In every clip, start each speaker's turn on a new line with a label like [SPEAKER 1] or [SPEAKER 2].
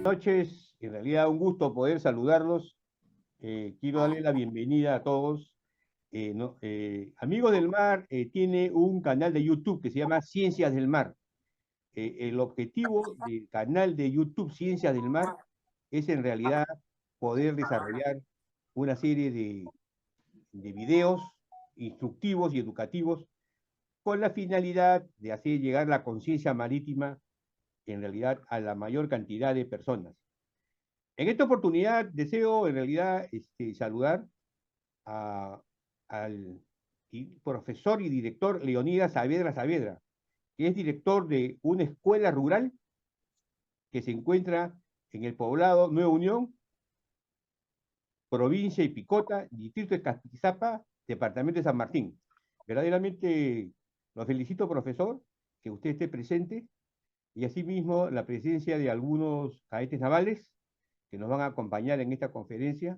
[SPEAKER 1] Noches, en realidad un gusto poder saludarlos. Quiero darle la bienvenida a todos. Amigos del Mar tiene un canal de YouTube que se llama Ciencias del Mar. El objetivo del canal de YouTube Ciencias del Mar es en realidad poder desarrollar una serie de videos instructivos y educativos con la finalidad de hacer llegar la conciencia marítima en realidad a la mayor cantidad de personas. En esta oportunidad deseo en realidad saludar a- al profesor y director Leonidas Saavedra, que es director de una escuela rural que se encuentra en el poblado Nueva Unión, provincia de Picota, distrito de Castizapa, departamento de San Martín. Verdaderamente lo felicito, profesor, que usted esté presente y asimismo la presencia de algunos cadetes navales que nos van a acompañar en esta conferencia.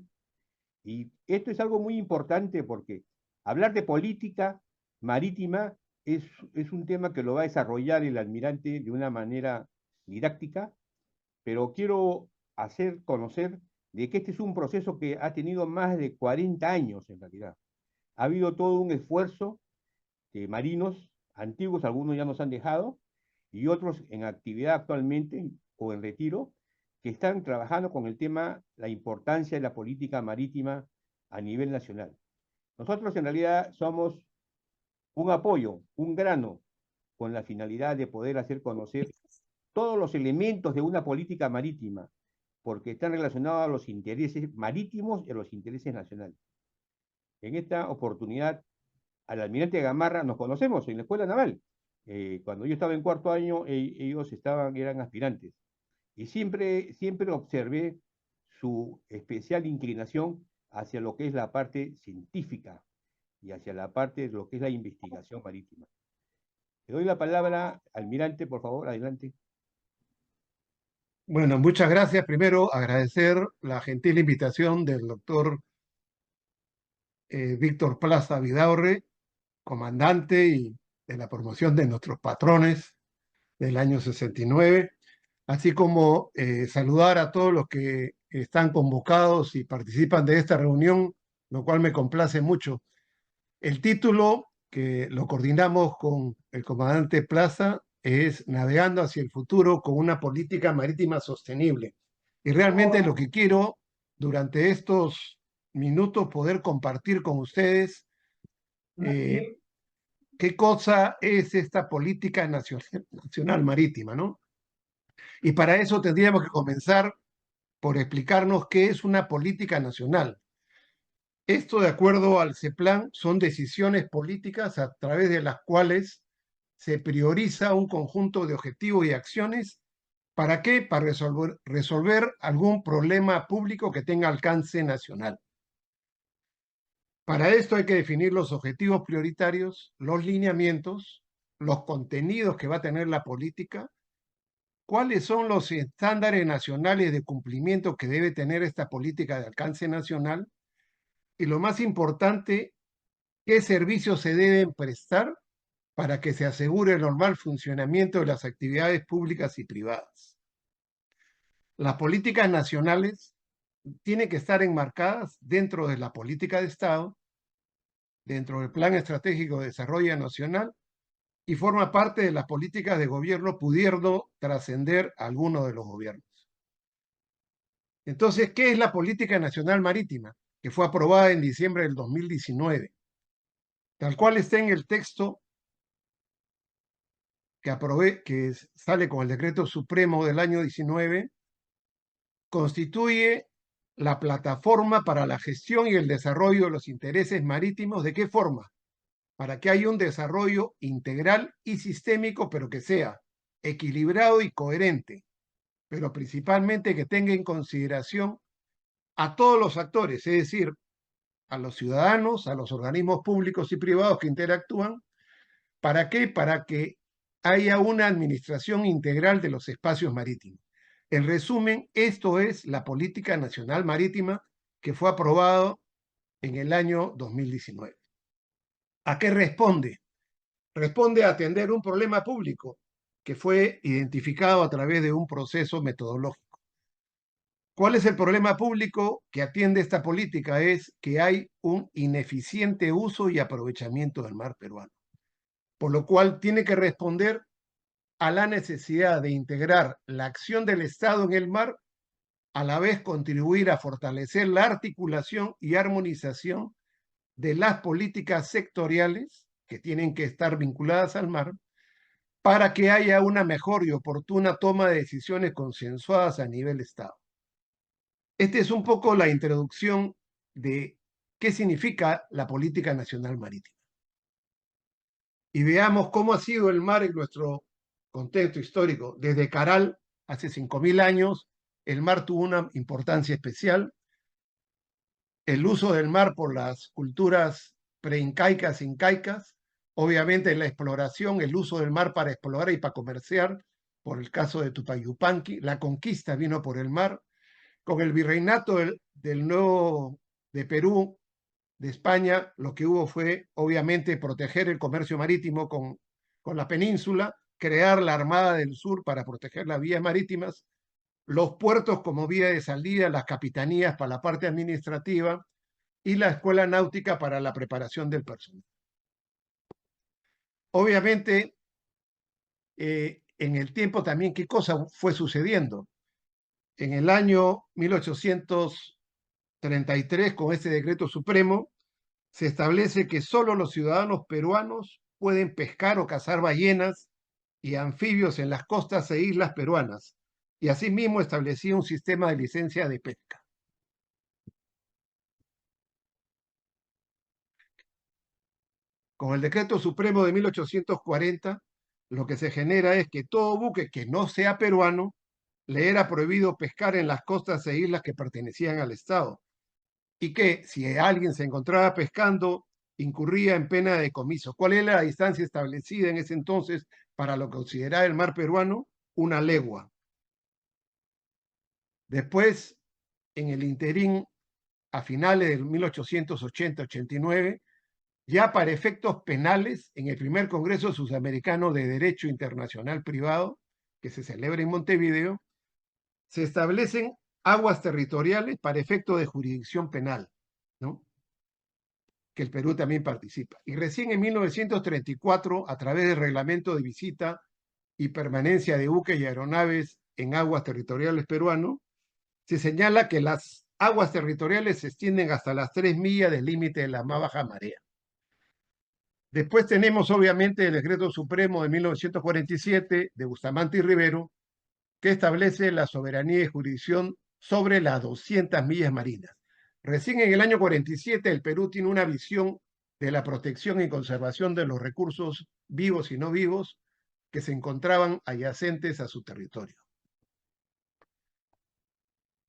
[SPEAKER 1] Y esto es algo muy importante porque hablar de política marítima es un tema que lo va a desarrollar el almirante de una manera didáctica, pero quiero hacer conocer de que este es un proceso que ha tenido más de 40 años en realidad. Ha habido todo un esfuerzo de marinos antiguos, algunos ya nos han dejado, y otros en actividad actualmente o en retiro, que están trabajando con el tema, la importancia de la política marítima a nivel nacional. Nosotros en realidad somos un apoyo, un grano, con la finalidad de poder hacer conocer todos los elementos de una política marítima, porque están relacionados a los intereses marítimos y a los intereses nacionales. En esta oportunidad, al almirante Gamarra nos conocemos en la escuela naval. Cuando yo estaba en cuarto año, ellos eran aspirantes. Y siempre observé su especial inclinación hacia lo que es la parte científica y hacia la parte de lo que es la investigación marítima. Le doy la palabra, almirante, por favor, adelante.
[SPEAKER 2] Bueno, muchas gracias. Primero, agradecer la gentil invitación del doctor Víctor Plaza Vidaurre, comandante y de la promoción de nuestros patrones del año 69, así como saludar a todos los que están convocados y participan de esta reunión, lo cual me complace mucho. El título, que lo coordinamos con el comandante Plaza, es Navegando hacia el futuro con una política marítima sostenible. Y realmente lo que quiero durante estos minutos poder compartir con ustedes qué cosa es esta política nacional marítima, ¿no? Y para eso tendríamos que comenzar por explicarnos qué es una política nacional. Esto, de acuerdo al CEPLAN, son decisiones políticas a través de las cuales se prioriza un conjunto de objetivos y acciones. ¿Para qué? Para resolver algún problema público que tenga alcance nacional. Para esto hay que definir los objetivos prioritarios, los lineamientos, los contenidos que va a tener la política, cuáles son los estándares nacionales de cumplimiento que debe tener esta política de alcance nacional y, lo más importante, qué servicios se deben prestar para que se asegure el normal funcionamiento de las actividades públicas y privadas. Las políticas nacionales tienen que estar enmarcadas dentro de la política de Estado, dentro del Plan Estratégico de Desarrollo Nacional, y forma parte de las políticas de gobierno, pudiendo trascender alguno de los gobiernos. Entonces, ¿qué es la Política Nacional Marítima? Que fue aprobada en diciembre del 2019. Tal cual está en el texto que sale con el Decreto Supremo del año 19, constituye la plataforma para la gestión y el desarrollo de los intereses marítimos. ¿De qué forma? Para que haya un desarrollo integral y sistémico, pero que sea equilibrado y coherente, pero principalmente que tenga en consideración a todos los actores, es decir, a los ciudadanos, a los organismos públicos y privados que interactúan. ¿Para qué? Para que haya una administración integral de los espacios marítimos. En resumen, esto es la Política Nacional Marítima que fue aprobado en el año 2019. ¿A qué responde? Responde a atender un problema público que fue identificado a través de un proceso metodológico. ¿Cuál es el problema público que atiende esta política? Es que hay un ineficiente uso y aprovechamiento del mar peruano, por lo cual tiene que responder a la necesidad de integrar la acción del Estado en el mar, a la vez contribuir a fortalecer la articulación y armonización de las políticas sectoriales que tienen que estar vinculadas al mar, para que haya una mejor y oportuna toma de decisiones consensuadas a nivel Estado. Esta es un poco la introducción de qué significa la política nacional marítima. Y veamos cómo ha sido el mar en nuestro contexto histórico. Desde Caral, hace 5.000 años, el mar tuvo una importancia especial. El uso del mar por las culturas preincaicas e incaicas, obviamente la exploración, el uso del mar para explorar y para comerciar, por el caso de Tupac Yupanqui, la conquista vino por el mar, con el virreinato del nuevo de Perú, de España, lo que hubo fue obviamente proteger el comercio marítimo con la península, crear la Armada del Sur para proteger las vías marítimas, los puertos como vía de salida, las capitanías para la parte administrativa y la escuela náutica para la preparación del personal. Obviamente, en el tiempo también, ¿qué cosa fue sucediendo? En el año 1833, con este decreto supremo, se establece que solo los ciudadanos peruanos pueden pescar o cazar ballenas y anfibios en las costas e islas peruanas, y asimismo establecía un sistema de licencia de pesca. Con el decreto supremo de 1840, lo que se genera es que todo buque que no sea peruano le era prohibido pescar en las costas e islas que pertenecían al Estado, y que si alguien se encontraba pescando, incurría en pena de decomiso. ¿Cuál era la distancia establecida en ese entonces para lo que consideraba el mar peruano? Una legua. Después, en el interín, a finales del 1880-89, ya para efectos penales, en el primer Congreso Sudamericano de Derecho Internacional Privado, que se celebra en Montevideo, se establecen aguas territoriales para efecto de jurisdicción penal, ¿no? Que el Perú también participa. Y recién en 1934, a través del reglamento de visita y permanencia de buques y aeronaves en aguas territoriales peruanos, se señala que las aguas territoriales se extienden hasta las 3 millas del límite de la más baja marea. Después tenemos obviamente el decreto supremo de 1947 de Bustamante y Rivero, que establece la soberanía y jurisdicción sobre las 200 millas marinas. Recién en el año 47 el Perú tiene una visión de la protección y conservación de los recursos vivos y no vivos que se encontraban adyacentes a su territorio.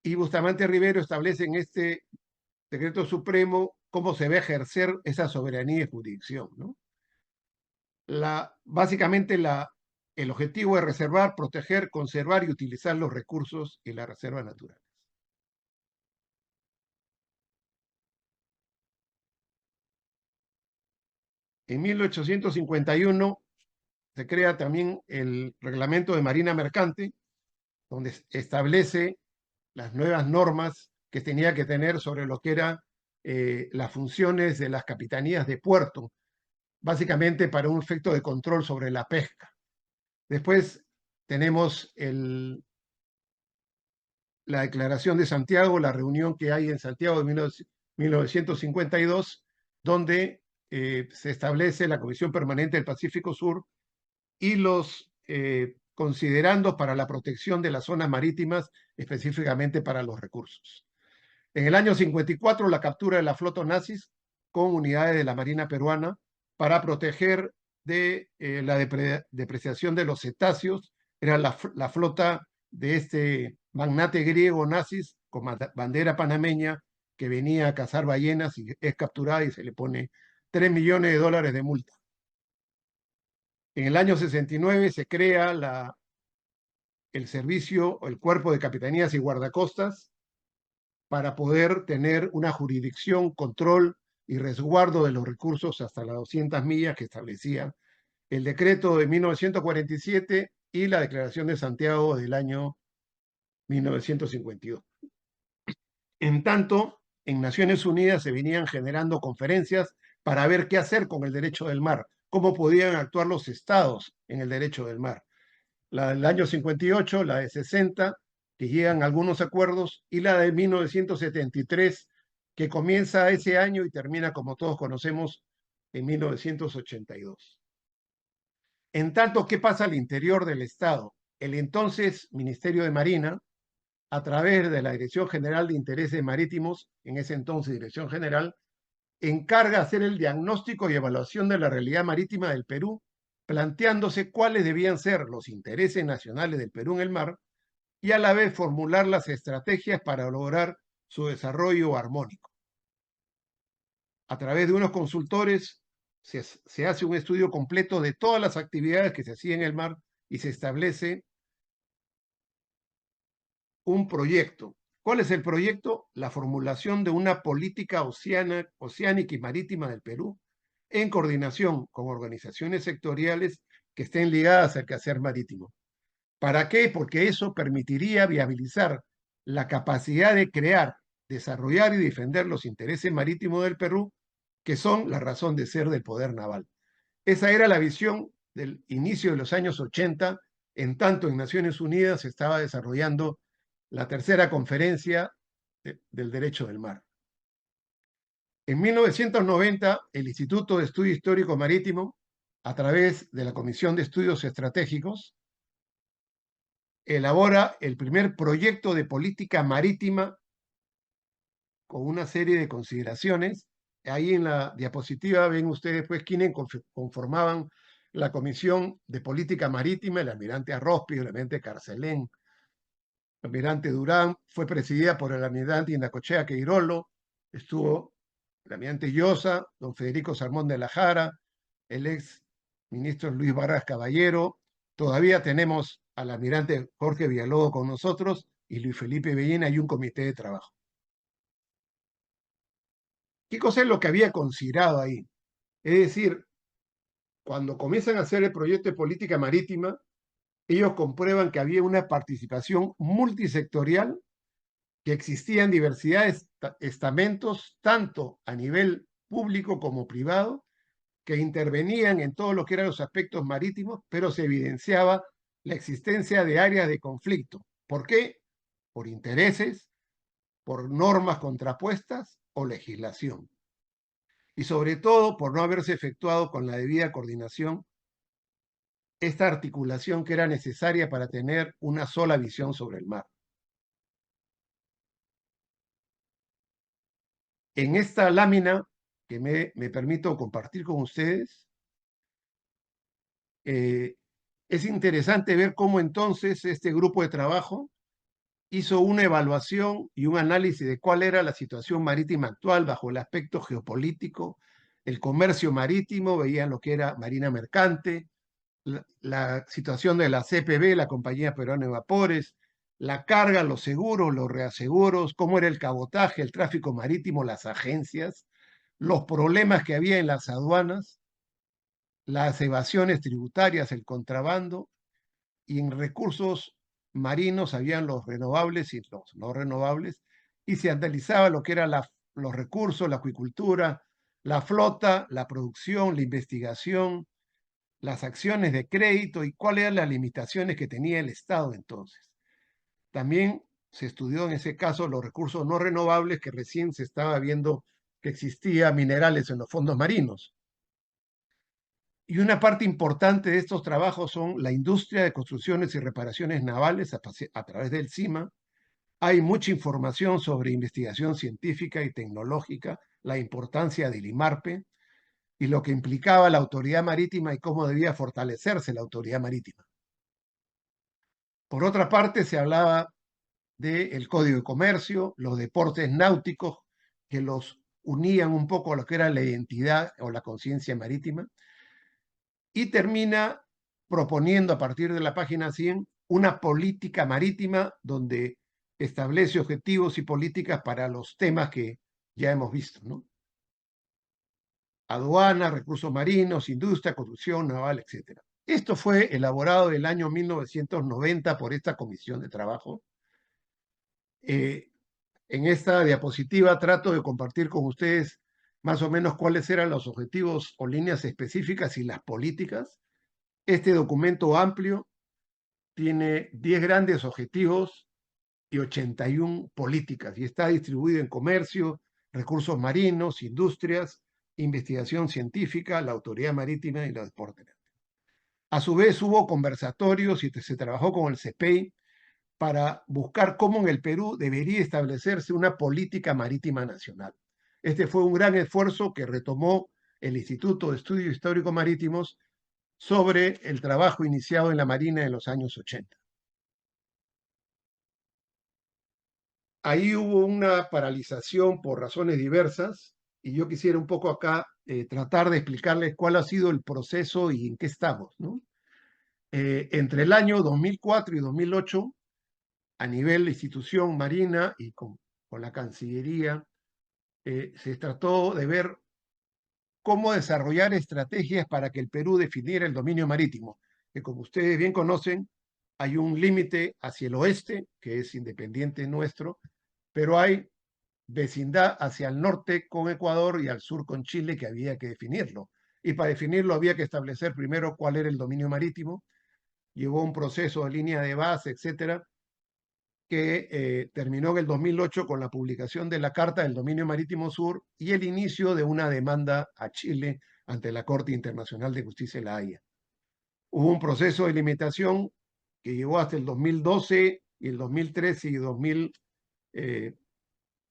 [SPEAKER 2] Y Bustamante y Rivero establece en este decreto supremo cómo se va a ejercer esa soberanía y jurisdicción, ¿no? Básicamente el objetivo es reservar, proteger, conservar y utilizar los recursos y las reservas naturales. En 1851 se crea también el Reglamento de Marina Mercante, donde establece las nuevas normas que tenía que tener sobre lo que eran las funciones de las capitanías de puerto, básicamente para un efecto de control sobre la pesca. Después tenemos la Declaración de Santiago, la reunión que hay en Santiago de 1952, donde se establece la Comisión Permanente del Pacífico Sur y los considerandos para la protección de las zonas marítimas, específicamente para los recursos. En el año 54, la captura de la flota nazis con unidades de la Marina peruana para proteger de la depreciación de los cetáceos. Era la flota de este magnate griego nazis con bandera panameña que venía a cazar ballenas y es capturada y se le pone $3 millones de multa. En el año 69 se crea el servicio o el cuerpo de capitanías y guardacostas para poder tener una jurisdicción, control y resguardo de los recursos hasta las 200 millas que establecía el decreto de 1947 y la Declaración de Santiago del año 1952. En tanto, en Naciones Unidas se venían generando conferencias para ver qué hacer con el derecho del mar, cómo podían actuar los estados en el derecho del mar. La del año 58, la de 60, que llegan a algunos acuerdos, y la de 1973, que comienza ese año y termina, como todos conocemos, en 1982. En tanto, ¿qué pasa al interior del Estado? El entonces Ministerio de Marina, a través de la Dirección General de Intereses Marítimos, en ese entonces Dirección General, encarga hacer el diagnóstico y evaluación de la realidad marítima del Perú, planteándose cuáles debían ser los intereses nacionales del Perú en el mar y a la vez formular las estrategias para lograr su desarrollo armónico. A través de unos consultores se hace un estudio completo de todas las actividades que se hacían en el mar y se establece un proyecto. ¿Cuál es el proyecto? La formulación de una política oceánica y marítima del Perú en coordinación con organizaciones sectoriales que estén ligadas al quehacer marítimo. ¿Para qué? Porque eso permitiría viabilizar la capacidad de crear, desarrollar y defender los intereses marítimos del Perú, que son la razón de ser del poder naval. Esa era la visión del inicio de los años 80, en tanto en Naciones Unidas se estaba desarrollando la tercera conferencia del derecho del mar. En 1990, el Instituto de Estudio Histórico Marítimo, a través de la Comisión de Estudios Estratégicos, elabora el primer proyecto de política marítima con una serie de consideraciones. Ahí en la diapositiva ven ustedes pues quienes conformaban la Comisión de Política Marítima, el almirante Arrospi, el almirante Carcelén, el almirante Durán, fue presidida por el almirante Inacochea Queirolo, estuvo el almirante Llosa, don Federico Salmón de la Jara, el ex ministro Luis Barras Caballero, todavía tenemos al almirante Jorge Villalobos con nosotros y Luis Felipe Bellena y un comité de trabajo. ¿Qué cosa es lo que había considerado ahí? Es decir, cuando comienzan a hacer el proyecto de política marítima, ellos comprueban que había una participación multisectorial, que existían diversidades de estamentos, tanto a nivel público como privado, que intervenían en todo lo que eran los aspectos marítimos, pero se evidenciaba la existencia de áreas de conflicto. ¿Por qué? Por intereses, por normas contrapuestas o legislación. Y sobre todo por no haberse efectuado con la debida coordinación esta articulación que era necesaria para tener una sola visión sobre el mar. En esta lámina que me permito compartir con ustedes, es interesante ver cómo entonces este grupo de trabajo hizo una evaluación y un análisis de cuál era la situación marítima actual bajo el aspecto geopolítico, el comercio marítimo, veían lo que era marina mercante, la situación de la CPB, la Compañía Peruana de Vapores, la carga, los seguros, los reaseguros, cómo era el cabotaje, el tráfico marítimo, las agencias, los problemas que había en las aduanas, las evasiones tributarias, el contrabando, y en recursos marinos habían los renovables y los no renovables, y se analizaba lo que eran los recursos, la acuicultura, la flota, la producción, la investigación, las acciones de crédito y cuáles eran las limitaciones que tenía el Estado entonces. También se estudió en ese caso los recursos no renovables, que recién se estaba viendo que existía minerales en los fondos marinos. Y una parte importante de estos trabajos son la industria de construcciones y reparaciones navales a través del CIMA. Hay mucha información sobre investigación científica y tecnológica, la importancia del IMARPE y lo que implicaba la autoridad marítima y cómo debía fortalecerse la autoridad marítima. Por otra parte, se hablaba del Código de Comercio, los deportes náuticos, que los unían un poco a lo que era la identidad o la conciencia marítima, y termina proponiendo a partir de la página 100 una política marítima donde establece objetivos y políticas para los temas que ya hemos visto, ¿no? Aduana, recursos marinos, industria, construcción naval, etc. Esto fue elaborado en el año 1990 por esta comisión de trabajo. En esta diapositiva trato de compartir con ustedes más o menos cuáles eran los objetivos o líneas específicas y las políticas. Este documento amplio tiene 10 grandes objetivos y 81 políticas y está distribuido en comercio, recursos marinos, industrias, investigación científica, la autoridad marítima y los deportes. A su vez hubo conversatorios y se trabajó con el CEPEI para buscar cómo en el Perú debería establecerse una política marítima nacional. Este fue un gran esfuerzo que retomó el Instituto de Estudios Históricos Marítimos sobre el trabajo iniciado en la Marina en los años 80. Ahí hubo una paralización por razones diversas y yo quisiera un poco acá tratar de explicarles cuál ha sido el proceso y en qué estamos, ¿no? Entre el año 2004 y 2008, a nivel de institución marina y con la Cancillería, se trató de ver cómo desarrollar estrategias para que el Perú definiera el dominio marítimo, que como ustedes bien conocen, hay un límite hacia el oeste, que es independiente nuestro, pero hay vecindad hacia el norte con Ecuador y al sur con Chile que había que definirlo. Y para definirlo había que establecer primero cuál era el dominio marítimo, llevó un proceso de línea de base, etcétera, que terminó en el 2008 con la publicación de la Carta del Dominio Marítimo Sur y el inicio de una demanda a Chile ante la Corte Internacional de Justicia de La Haya. Hubo un proceso de limitación que llevó hasta el 2012 y el 2013 y 2000,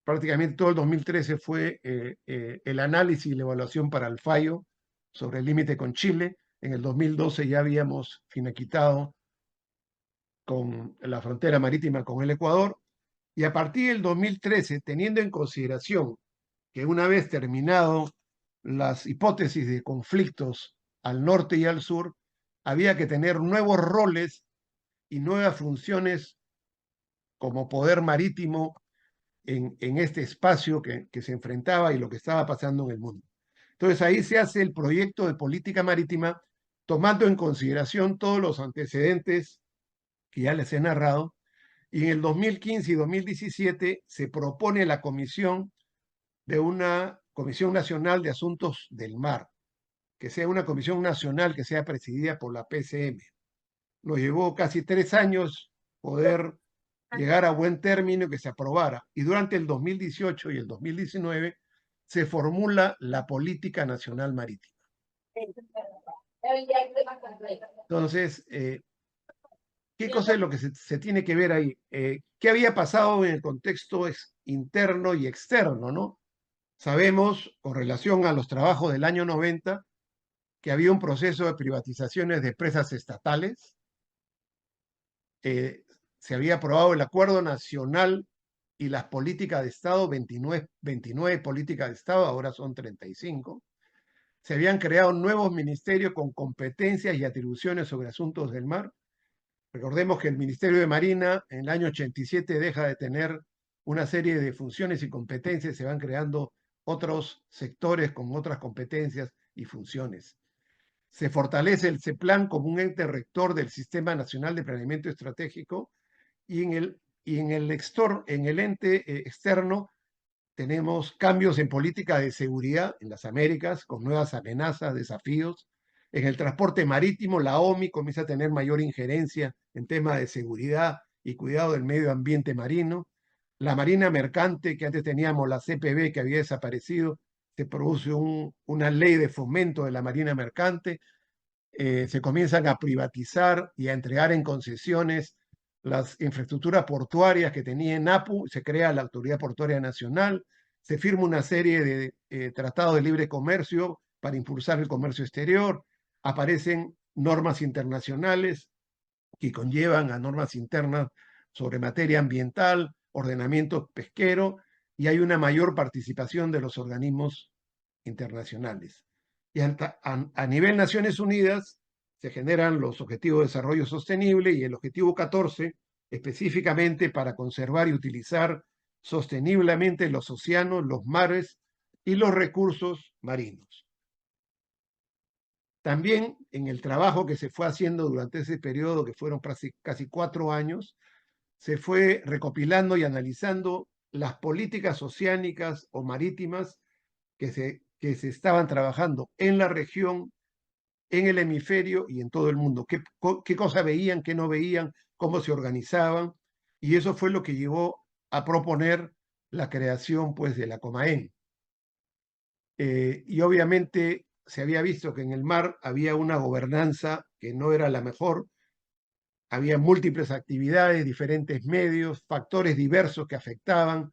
[SPEAKER 2] prácticamente todo el 2013 fue el análisis y la evaluación para el fallo sobre el límite con Chile. En el 2012 ya habíamos finiquitado con la frontera marítima con el Ecuador. Y a partir del 2013, teniendo en consideración que una vez terminado las hipótesis de conflictos al norte y al sur, había que tener nuevos roles y nuevas funciones como poder marítimo en este espacio que se enfrentaba y lo que estaba pasando en el mundo. Entonces ahí se hace el proyecto de política marítima tomando en consideración todos los antecedentes que ya les he narrado. Y en el 2015 y 2017 se propone la comisión de una Comisión Nacional de Asuntos del Mar, que sea una comisión nacional que sea presidida por la PCM. Nos llevó casi 3 años poder llegar a buen término y que se aprobara. Y durante el 2018 y el 2019 se formula la Política Nacional Marítima. Entonces, ¿qué cosa es lo que se tiene que ver ahí? ¿Qué había pasado en el contexto interno y externo, ¿no? Sabemos, con relación a los trabajos del año 90, que había un proceso de privatizaciones de empresas estatales. Se había aprobado el Acuerdo Nacional y las políticas de Estado, 29 políticas de Estado, ahora son 35. Se habían creado nuevos ministerios con competencias y atribuciones sobre asuntos del mar. Recordemos que el Ministerio de Marina en el año 87 deja de tener una serie de funciones y competencias, se van creando otros sectores con otras competencias y funciones. Se fortalece el CEPLAN como un ente rector del Sistema Nacional de Planeamiento Estratégico y en el ente externo tenemos cambios en política de seguridad en las Américas con nuevas amenazas, desafíos. En el transporte marítimo, la OMI comienza a tener mayor injerencia en temas de seguridad y cuidado del medio ambiente marino. La Marina Mercante, que antes teníamos la CPB que había desaparecido, se produce una ley de fomento de la Marina Mercante. Se comienzan a privatizar y a entregar en concesiones las infraestructuras portuarias que tenía en APU, se crea la Autoridad Portuaria Nacional, se firma una serie de tratados de libre comercio para impulsar el comercio exterior, aparecen normas internacionales que conllevan a normas internas sobre materia ambiental, ordenamiento pesquero, y hay una mayor participación de los organismos internacionales. Y a nivel Naciones Unidas se generan los Objetivos de Desarrollo Sostenible y el Objetivo 14 específicamente para conservar y utilizar sosteniblemente los océanos, los mares y los recursos marinos. También en el trabajo que se fue haciendo durante ese periodo, que fueron casi 4 años, se fue recopilando y analizando las políticas oceánicas o marítimas que se estaban trabajando en la región, en el hemisferio y en todo el mundo. ¿Qué cosa veían, qué no veían, cómo se organizaban? Y eso fue lo que llevó a proponer la creación, pues, de la Comaen. Y obviamente se había visto que en el mar había una gobernanza que no era la mejor, había múltiples actividades, diferentes medios, factores diversos que afectaban,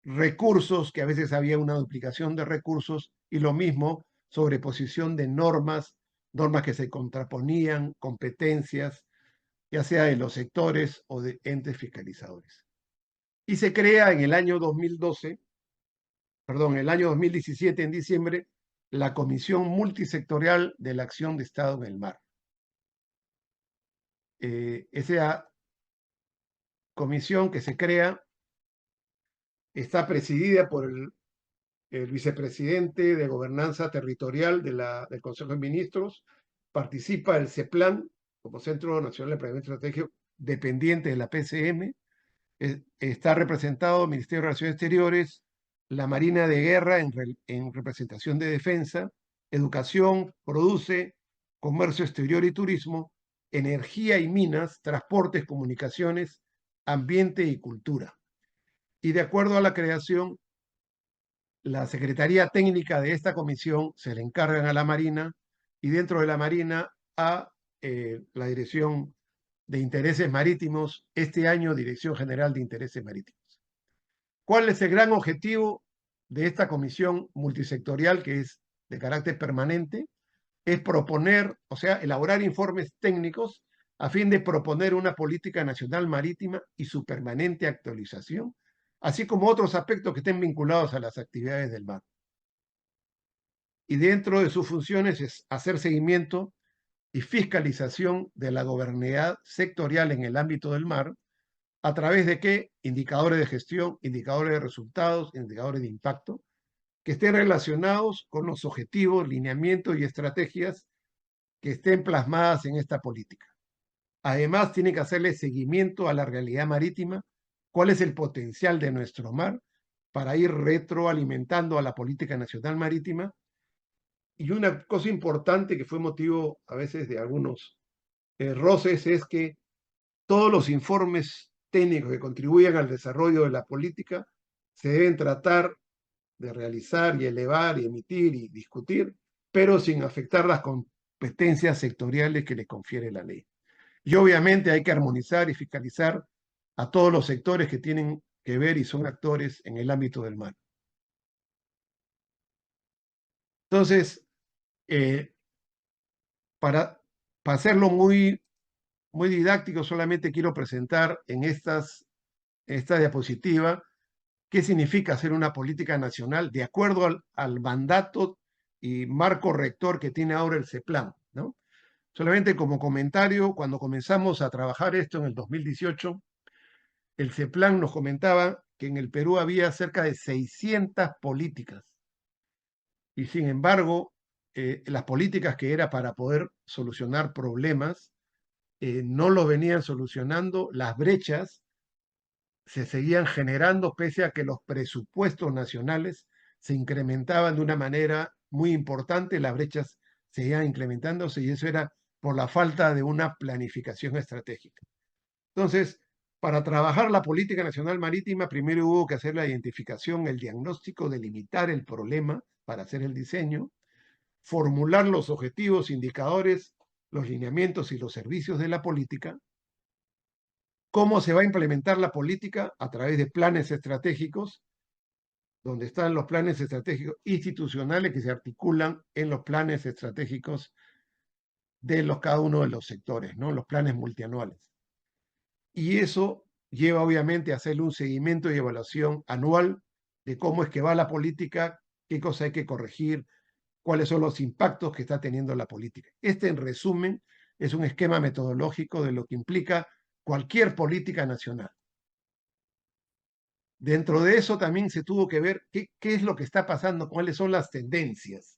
[SPEAKER 2] recursos, que a veces había una duplicación de recursos, y lo mismo, sobreposición de normas, normas que se contraponían, competencias, ya sea de los sectores o de entes fiscalizadores. Y se crea en el año 2012, perdón, el año 2017, en diciembre, la Comisión Multisectorial de la Acción de Estado en el Mar. Esa comisión que se crea está presidida por el vicepresidente de Gobernanza Territorial del Consejo de Ministros, participa el CEPLAN como Centro Nacional de Planeamiento Estratégico, dependiente de la PCM, está representado el Ministerio de Relaciones Exteriores, la Marina de Guerra en representación de defensa, educación, produce, comercio exterior y turismo, energía y minas, transportes, comunicaciones, ambiente y cultura. Y de acuerdo a la creación, la Secretaría Técnica de esta comisión se le encargan a la Marina y dentro de la Marina a la Dirección de Intereses Marítimos, este año Dirección General de Intereses Marítimos. ¿Cuál es el gran objetivo de esta comisión multisectorial que es de carácter permanente? Es proponer, o sea, elaborar informes técnicos a fin de proponer una política nacional marítima y su permanente actualización, así como otros aspectos que estén vinculados a las actividades del mar. Y dentro de sus funciones es hacer seguimiento y fiscalización de la gobernabilidad sectorial en el ámbito del mar, a través de qué indicadores de gestión, indicadores de resultados, indicadores de impacto, que estén relacionados con los objetivos, lineamientos y estrategias que estén plasmadas en esta política. Además, tiene que hacerle seguimiento a la realidad marítima, cuál es el potencial de nuestro mar para ir retroalimentando a la política nacional marítima. Y una cosa importante que fue motivo a veces de algunos roces es que todos los informes técnicos que contribuyan al desarrollo de la política se deben tratar de realizar y elevar y emitir y discutir, pero sin afectar las competencias sectoriales que le confiere la ley. Y obviamente hay que armonizar y fiscalizar a todos los sectores que tienen que ver y son actores en el ámbito del mar. Entonces, para hacerlo muy didáctico, solamente quiero presentar en esta diapositiva qué significa hacer una política nacional de acuerdo al mandato y marco rector que tiene ahora el CEPLAN, ¿no? Solamente como comentario, cuando comenzamos a trabajar esto en el 2018, el CEPLAN nos comentaba que en el Perú había cerca de 600 políticas y sin embargo, las políticas que era para poder solucionar problemas no lo venían solucionando, las brechas se seguían generando pese a que los presupuestos nacionales se incrementaban de una manera muy importante, las brechas seguían incrementándose y eso era por la falta de una planificación estratégica. Entonces, para trabajar la política nacional marítima, primero hubo que hacer la identificación, el diagnóstico, delimitar el problema para hacer el diseño, formular los objetivos, indicadores, los lineamientos y los servicios de la política. ¿Cómo se va a implementar la política? A través de planes estratégicos, donde están los planes estratégicos institucionales que se articulan en los planes estratégicos de cada uno de los sectores, ¿no? Los planes multianuales. Y eso lleva obviamente a hacerle un seguimiento y evaluación anual de cómo es que va la política, qué cosa hay que corregir, cuáles son los impactos que está teniendo la política. Este, en resumen, es un esquema metodológico de lo que implica cualquier política nacional. Dentro de eso también se tuvo que ver qué es lo que está pasando, cuáles son las tendencias.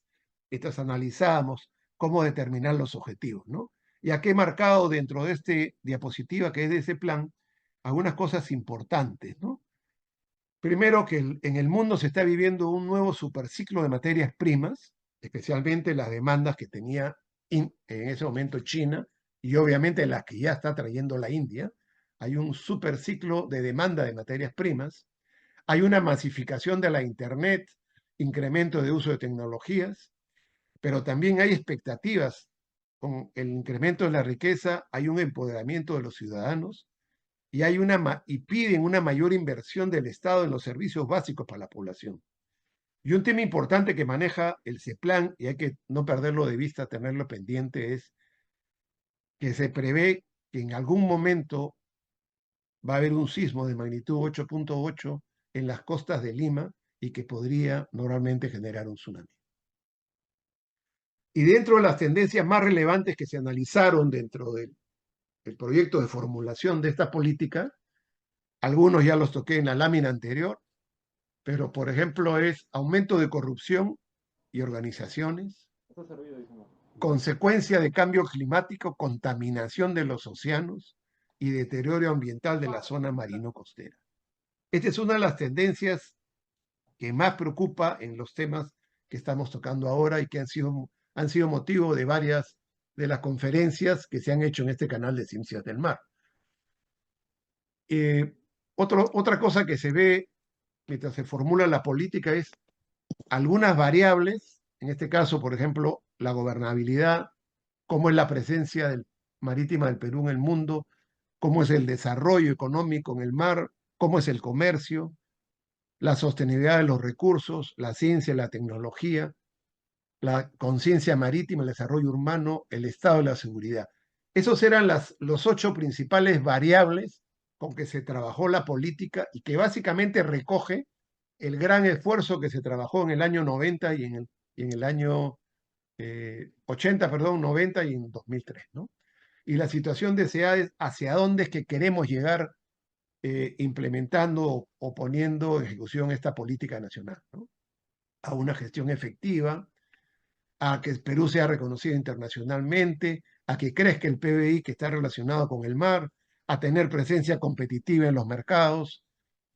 [SPEAKER 2] Entonces analizamos cómo determinar los objetivos, ¿no? Y aquí he marcado dentro de este diapositiva, que es de ese plan, algunas cosas importantes, ¿no? Primero, que en el mundo se está viviendo un nuevo superciclo de materias primas, especialmente las demandas que tenía en ese momento China y obviamente las que ya está trayendo la India. Hay un superciclo de demanda de materias primas. Hay una masificación de la Internet, incremento de uso de tecnologías, pero también hay expectativas. Con el incremento de la riqueza hay un empoderamiento de los ciudadanos y piden una mayor inversión del Estado en los servicios básicos para la población. Y un tema importante que maneja el CEPLAN, y hay que no perderlo de vista, tenerlo pendiente, es que se prevé que en algún momento va a haber un sismo de magnitud 8.8 en las costas de Lima y que podría normalmente generar un tsunami. Y dentro de las tendencias más relevantes que se analizaron dentro del proyecto de formulación de esta política, algunos ya los toqué en la lámina anterior, pero por ejemplo es aumento de corrupción y organizaciones, consecuencia de cambio climático, contaminación de los océanos y deterioro ambiental de la zona marino-costera. Esta es una de las tendencias que más preocupa en los temas que estamos tocando ahora y que han sido motivo de varias de las conferencias que se han hecho en este canal de Ciencias del Mar. Otra cosa que se ve mientras se formula la política es algunas variables, en este caso, por ejemplo, la gobernabilidad, cómo es la presencia marítima del Perú en el mundo, cómo es el desarrollo económico en el mar, cómo es el comercio, la sostenibilidad de los recursos, la ciencia, la tecnología, la conciencia marítima, el desarrollo urbano, el estado de la seguridad. Esos eran los 8 principales variables con que se trabajó la política y que básicamente recoge el gran esfuerzo que se trabajó en el año 90 y en el año 80, perdón, 90 y en 2003, ¿no? Y la situación deseada es hacia dónde es que queremos llegar implementando o poniendo en ejecución esta política nacional, ¿no? A una gestión efectiva, a que Perú sea reconocido internacionalmente, a que crezca el PBI que está relacionado con el mar, a tener presencia competitiva en los mercados,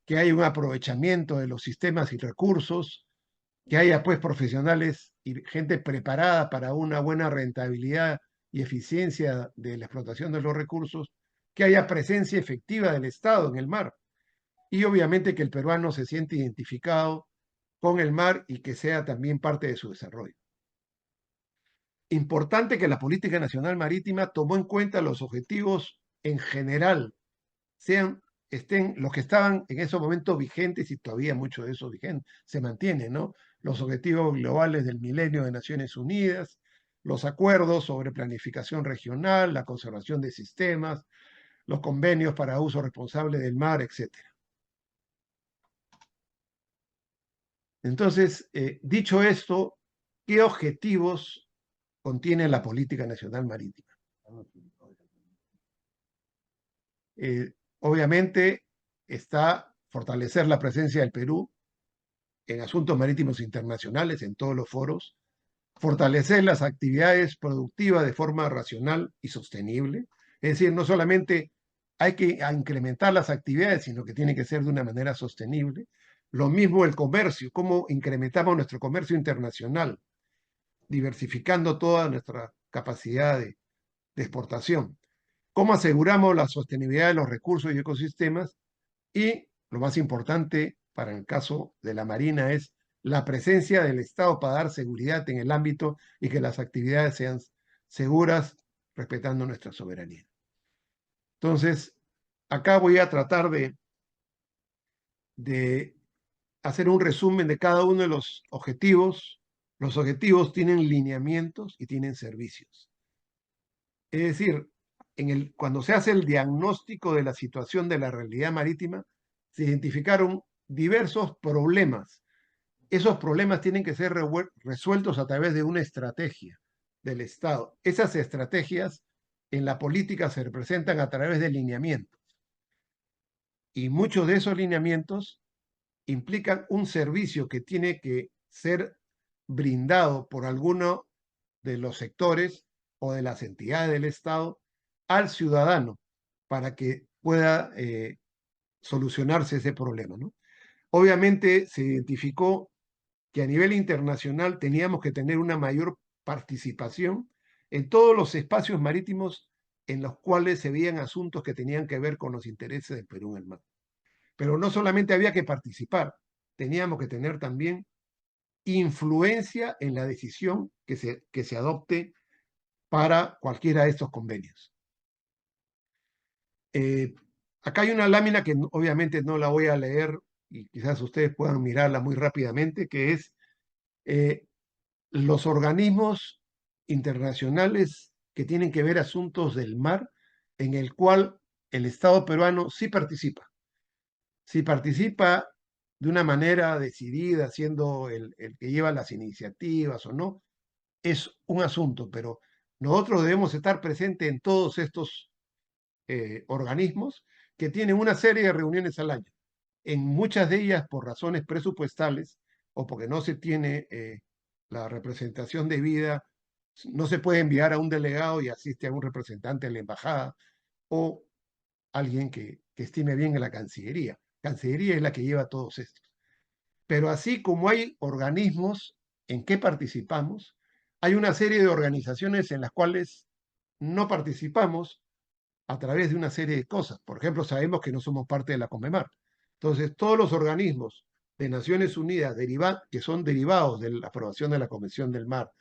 [SPEAKER 2] que haya un aprovechamiento de los sistemas y recursos, que haya pues profesionales y gente preparada para una buena rentabilidad y eficiencia de la explotación de los recursos, que haya presencia efectiva del Estado en el mar y obviamente que el peruano se siente identificado con el mar y que sea también parte de su desarrollo. Importante que la Política Nacional Marítima tomó en cuenta los objetivos en general, estén los que estaban en esos momentos vigentes y todavía muchos de esos vigentes se mantienen, ¿no? Los objetivos globales del milenio de Naciones Unidas, los acuerdos sobre planificación regional, la conservación de sistemas, los convenios para uso responsable del mar, etc. Entonces, dicho esto, ¿qué objetivos contiene la Política Nacional Marítima? Obviamente está fortalecer la presencia del Perú en asuntos marítimos internacionales, en todos los foros, fortalecer las actividades productivas de forma racional y sostenible, es decir, no solamente hay que incrementar las actividades, sino que tiene que ser de una manera sostenible. Lo mismo el comercio, cómo incrementamos nuestro comercio internacional, diversificando toda nuestra capacidad de exportación. Cómo aseguramos la sostenibilidad de los recursos y ecosistemas y, lo más importante para el caso de la Marina, es la presencia del Estado para dar seguridad en el ámbito y que las actividades sean seguras, respetando nuestra soberanía. Entonces, acá voy a tratar de hacer un resumen de cada uno de los objetivos. Los objetivos tienen lineamientos y tienen servicios. Es decir, cuando se hace el diagnóstico de la situación de la realidad marítima, se identificaron diversos problemas. Esos problemas tienen que ser resueltos a través de una estrategia del Estado. Esas estrategias en la política se representan a través de lineamientos. Y muchos de esos lineamientos implican un servicio que tiene que ser brindado por alguno de los sectores o de las entidades del Estado al ciudadano para que pueda solucionarse ese problema, ¿no? Obviamente se identificó que a nivel internacional teníamos que tener una mayor participación en todos los espacios marítimos en los cuales se veían asuntos que tenían que ver con los intereses del Perú en el mar. Pero no solamente había que participar, teníamos que tener también influencia en la decisión que se adopte para cualquiera de estos convenios. Acá hay una lámina que obviamente no la voy a leer y quizás ustedes puedan mirarla muy rápidamente, que es los organismos internacionales que tienen que ver asuntos del mar, en el cual el Estado peruano sí participa. Si participa de una manera decidida, siendo el que lleva las iniciativas o no, es un asunto, pero nosotros debemos estar presentes en todos estos organismos que tienen una serie de reuniones al año. En muchas de ellas por razones presupuestales o porque no se tiene la representación debida, no se puede enviar a un delegado y asiste a un representante de la embajada o alguien que estime bien en la Cancillería. Cancillería es la que lleva todos estos. Pero así como hay organismos en que participamos, hay una serie de organizaciones en las cuales no participamos a través de una serie de cosas. Por ejemplo, sabemos que no somos parte de la CONMEMAR. Entonces, todos los organismos de Naciones Unidas que son derivados de la aprobación de la Convención del Mar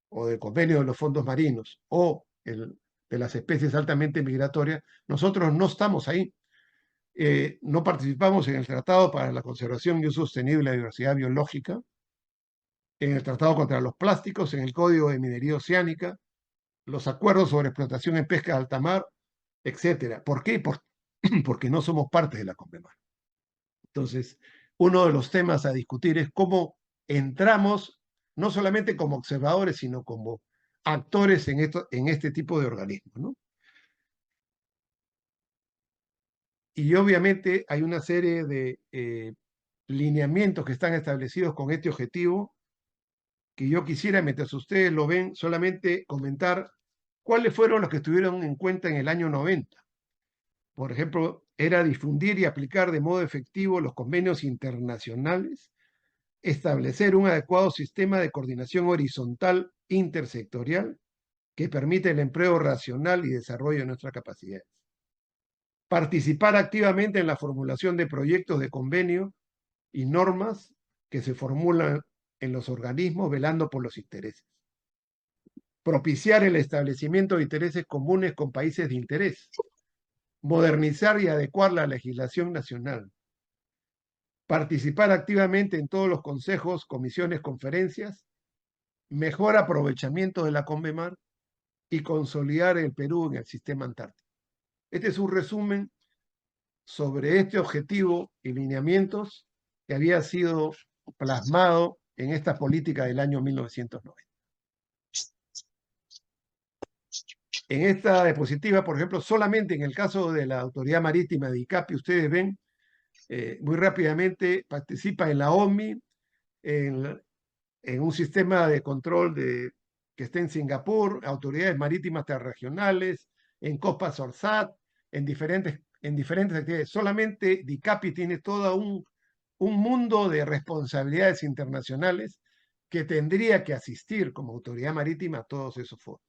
[SPEAKER 2] o del Convenio de los Fondos Marinos o de las especies altamente migratorias, nosotros no estamos ahí. No participamos en el Tratado para la Conservación y Uso Sostenible de la Diversidad Biológica, en el Tratado contra los Plásticos, en el Código de Minería Oceánica, los acuerdos sobre explotación en pesca de alta mar, etcétera. ¿Por qué? Porque no somos parte de la CONMEMAR. Entonces, uno de los temas a discutir es cómo entramos, no solamente como observadores, sino como actores en este tipo de organismos, ¿no? Y obviamente hay una serie de lineamientos que están establecidos con este objetivo, que yo quisiera, mientras ustedes lo ven, solamente comentar cuáles fueron los que estuvieron en cuenta en el año 90. Por ejemplo, era difundir y aplicar de modo efectivo los convenios internacionales, establecer un adecuado sistema de coordinación horizontal intersectorial que permite el empleo racional y desarrollo de nuestras capacidades. Participar activamente en la formulación de proyectos de convenio y normas que se formulan en los organismos velando por los intereses. Propiciar el establecimiento de intereses comunes con países de interés. Modernizar y adecuar la legislación nacional. Participar activamente en todos los consejos, comisiones, conferencias. Mejor aprovechamiento de la CONMEMAR y consolidar el Perú en el sistema antártico. Este es un resumen sobre este objetivo y lineamientos que había sido plasmado en esta política del año 1990. En esta diapositiva, por ejemplo, solamente en el caso de la Autoridad Marítima de ICAPI, ustedes ven muy rápidamente, participa en la OMI, en un sistema de control que está en Singapur, autoridades marítimas transregionales, en Copa Sorsat, en diferentes actividades. Solamente DICAPI tiene todo un mundo de responsabilidades internacionales que tendría que asistir como autoridad marítima a todos esos foros.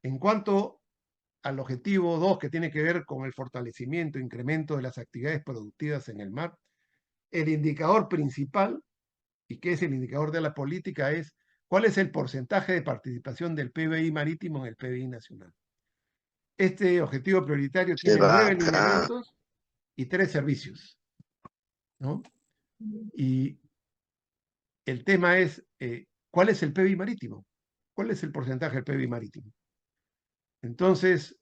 [SPEAKER 2] En cuanto al objetivo 2, que tiene que ver con el fortalecimiento e incremento de las actividades productivas en el mar, el indicador principal, y que es el indicador de la política, es cuál es el porcentaje de participación del PBI marítimo en el PBI nacional. Este objetivo prioritario tiene 9 lineamientos y 3 servicios, ¿no? Y el tema es, ¿cuál es el PBI marítimo? ¿Cuál es el porcentaje del PBI marítimo? Entonces,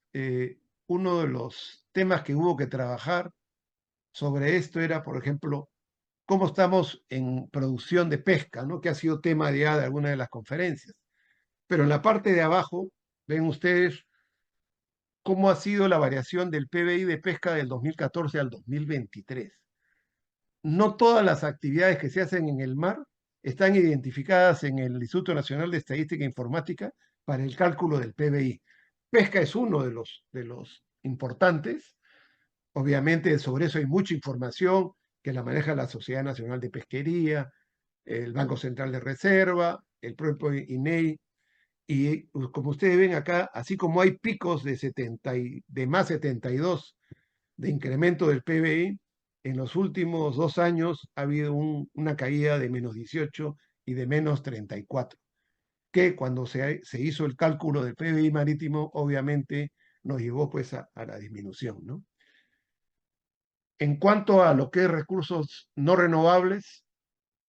[SPEAKER 2] uno de los temas que hubo que trabajar sobre esto era, por ejemplo, cómo estamos en producción de pesca, ¿no? Que ha sido tema ya de alguna de las conferencias. Pero en la parte de abajo, ven ustedes cómo ha sido la variación del PBI de pesca del 2014 al 2023. No todas las actividades que se hacen en el mar están identificadas en el Instituto Nacional de Estadística e Informática para el cálculo del PBI. Pesca es uno de los importantes. Obviamente sobre eso hay mucha información que la maneja la Sociedad Nacional de Pesquería, el Banco Central de Reserva, el propio INEI. Y como ustedes ven acá, así como hay picos de más 72 de incremento del PBI, en los últimos 2 años ha habido una caída de menos 18 y de menos 34, que cuando se hizo el cálculo del PBI marítimo, obviamente nos llevó pues a la disminución, ¿no? En cuanto a lo que es recursos no renovables,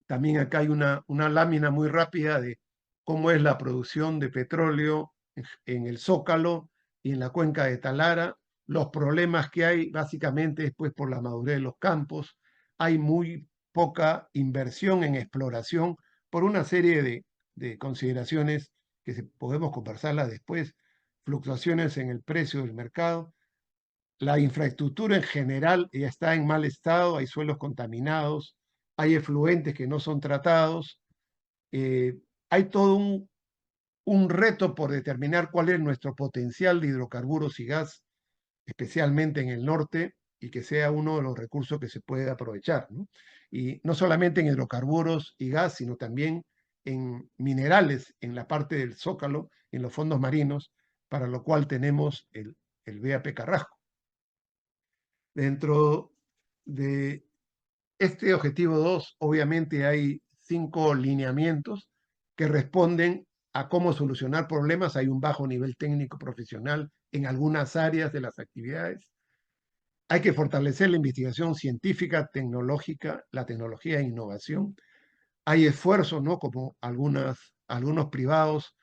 [SPEAKER 2] también acá hay una lámina muy rápida de cómo es la producción de petróleo en el Zócalo y en la cuenca de Talara, los problemas que hay básicamente después por la madurez de los campos, hay muy poca inversión en exploración por una serie de consideraciones podemos conversarlas después, fluctuaciones en el precio del mercado, la infraestructura en general ya está en mal estado, hay suelos contaminados, hay efluentes que no son tratados, hay todo un reto por determinar cuál es nuestro potencial de hidrocarburos y gas, especialmente en el norte, y que sea uno de los recursos que se puede aprovechar, ¿no? Y no solamente en hidrocarburos y gas, sino también en minerales, en la parte del Zócalo, en los fondos marinos, para lo cual tenemos el BAP Carrasco. Dentro de este objetivo 2, obviamente hay 5 lineamientos que responden a cómo solucionar problemas. Hay un bajo nivel técnico profesional en algunas áreas de las actividades. Hay que fortalecer la investigación científica, tecnológica, la tecnología e innovación. Hay esfuerzos, ¿no? Como algunos privados,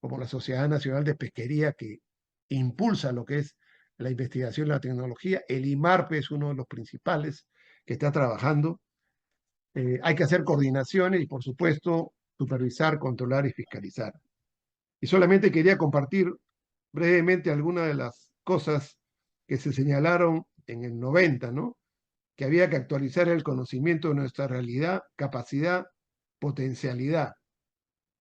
[SPEAKER 2] como la Sociedad Nacional de Pesquería, que impulsa lo que es la investigación y la tecnología. El IMARPE es uno de los principales que está trabajando. Hay que hacer coordinaciones y, por supuesto, supervisar, controlar y fiscalizar. Y solamente quería compartir brevemente algunas de las cosas que se señalaron en el 90, ¿no? Que había que actualizar el conocimiento de nuestra realidad, capacidad, potencialidad,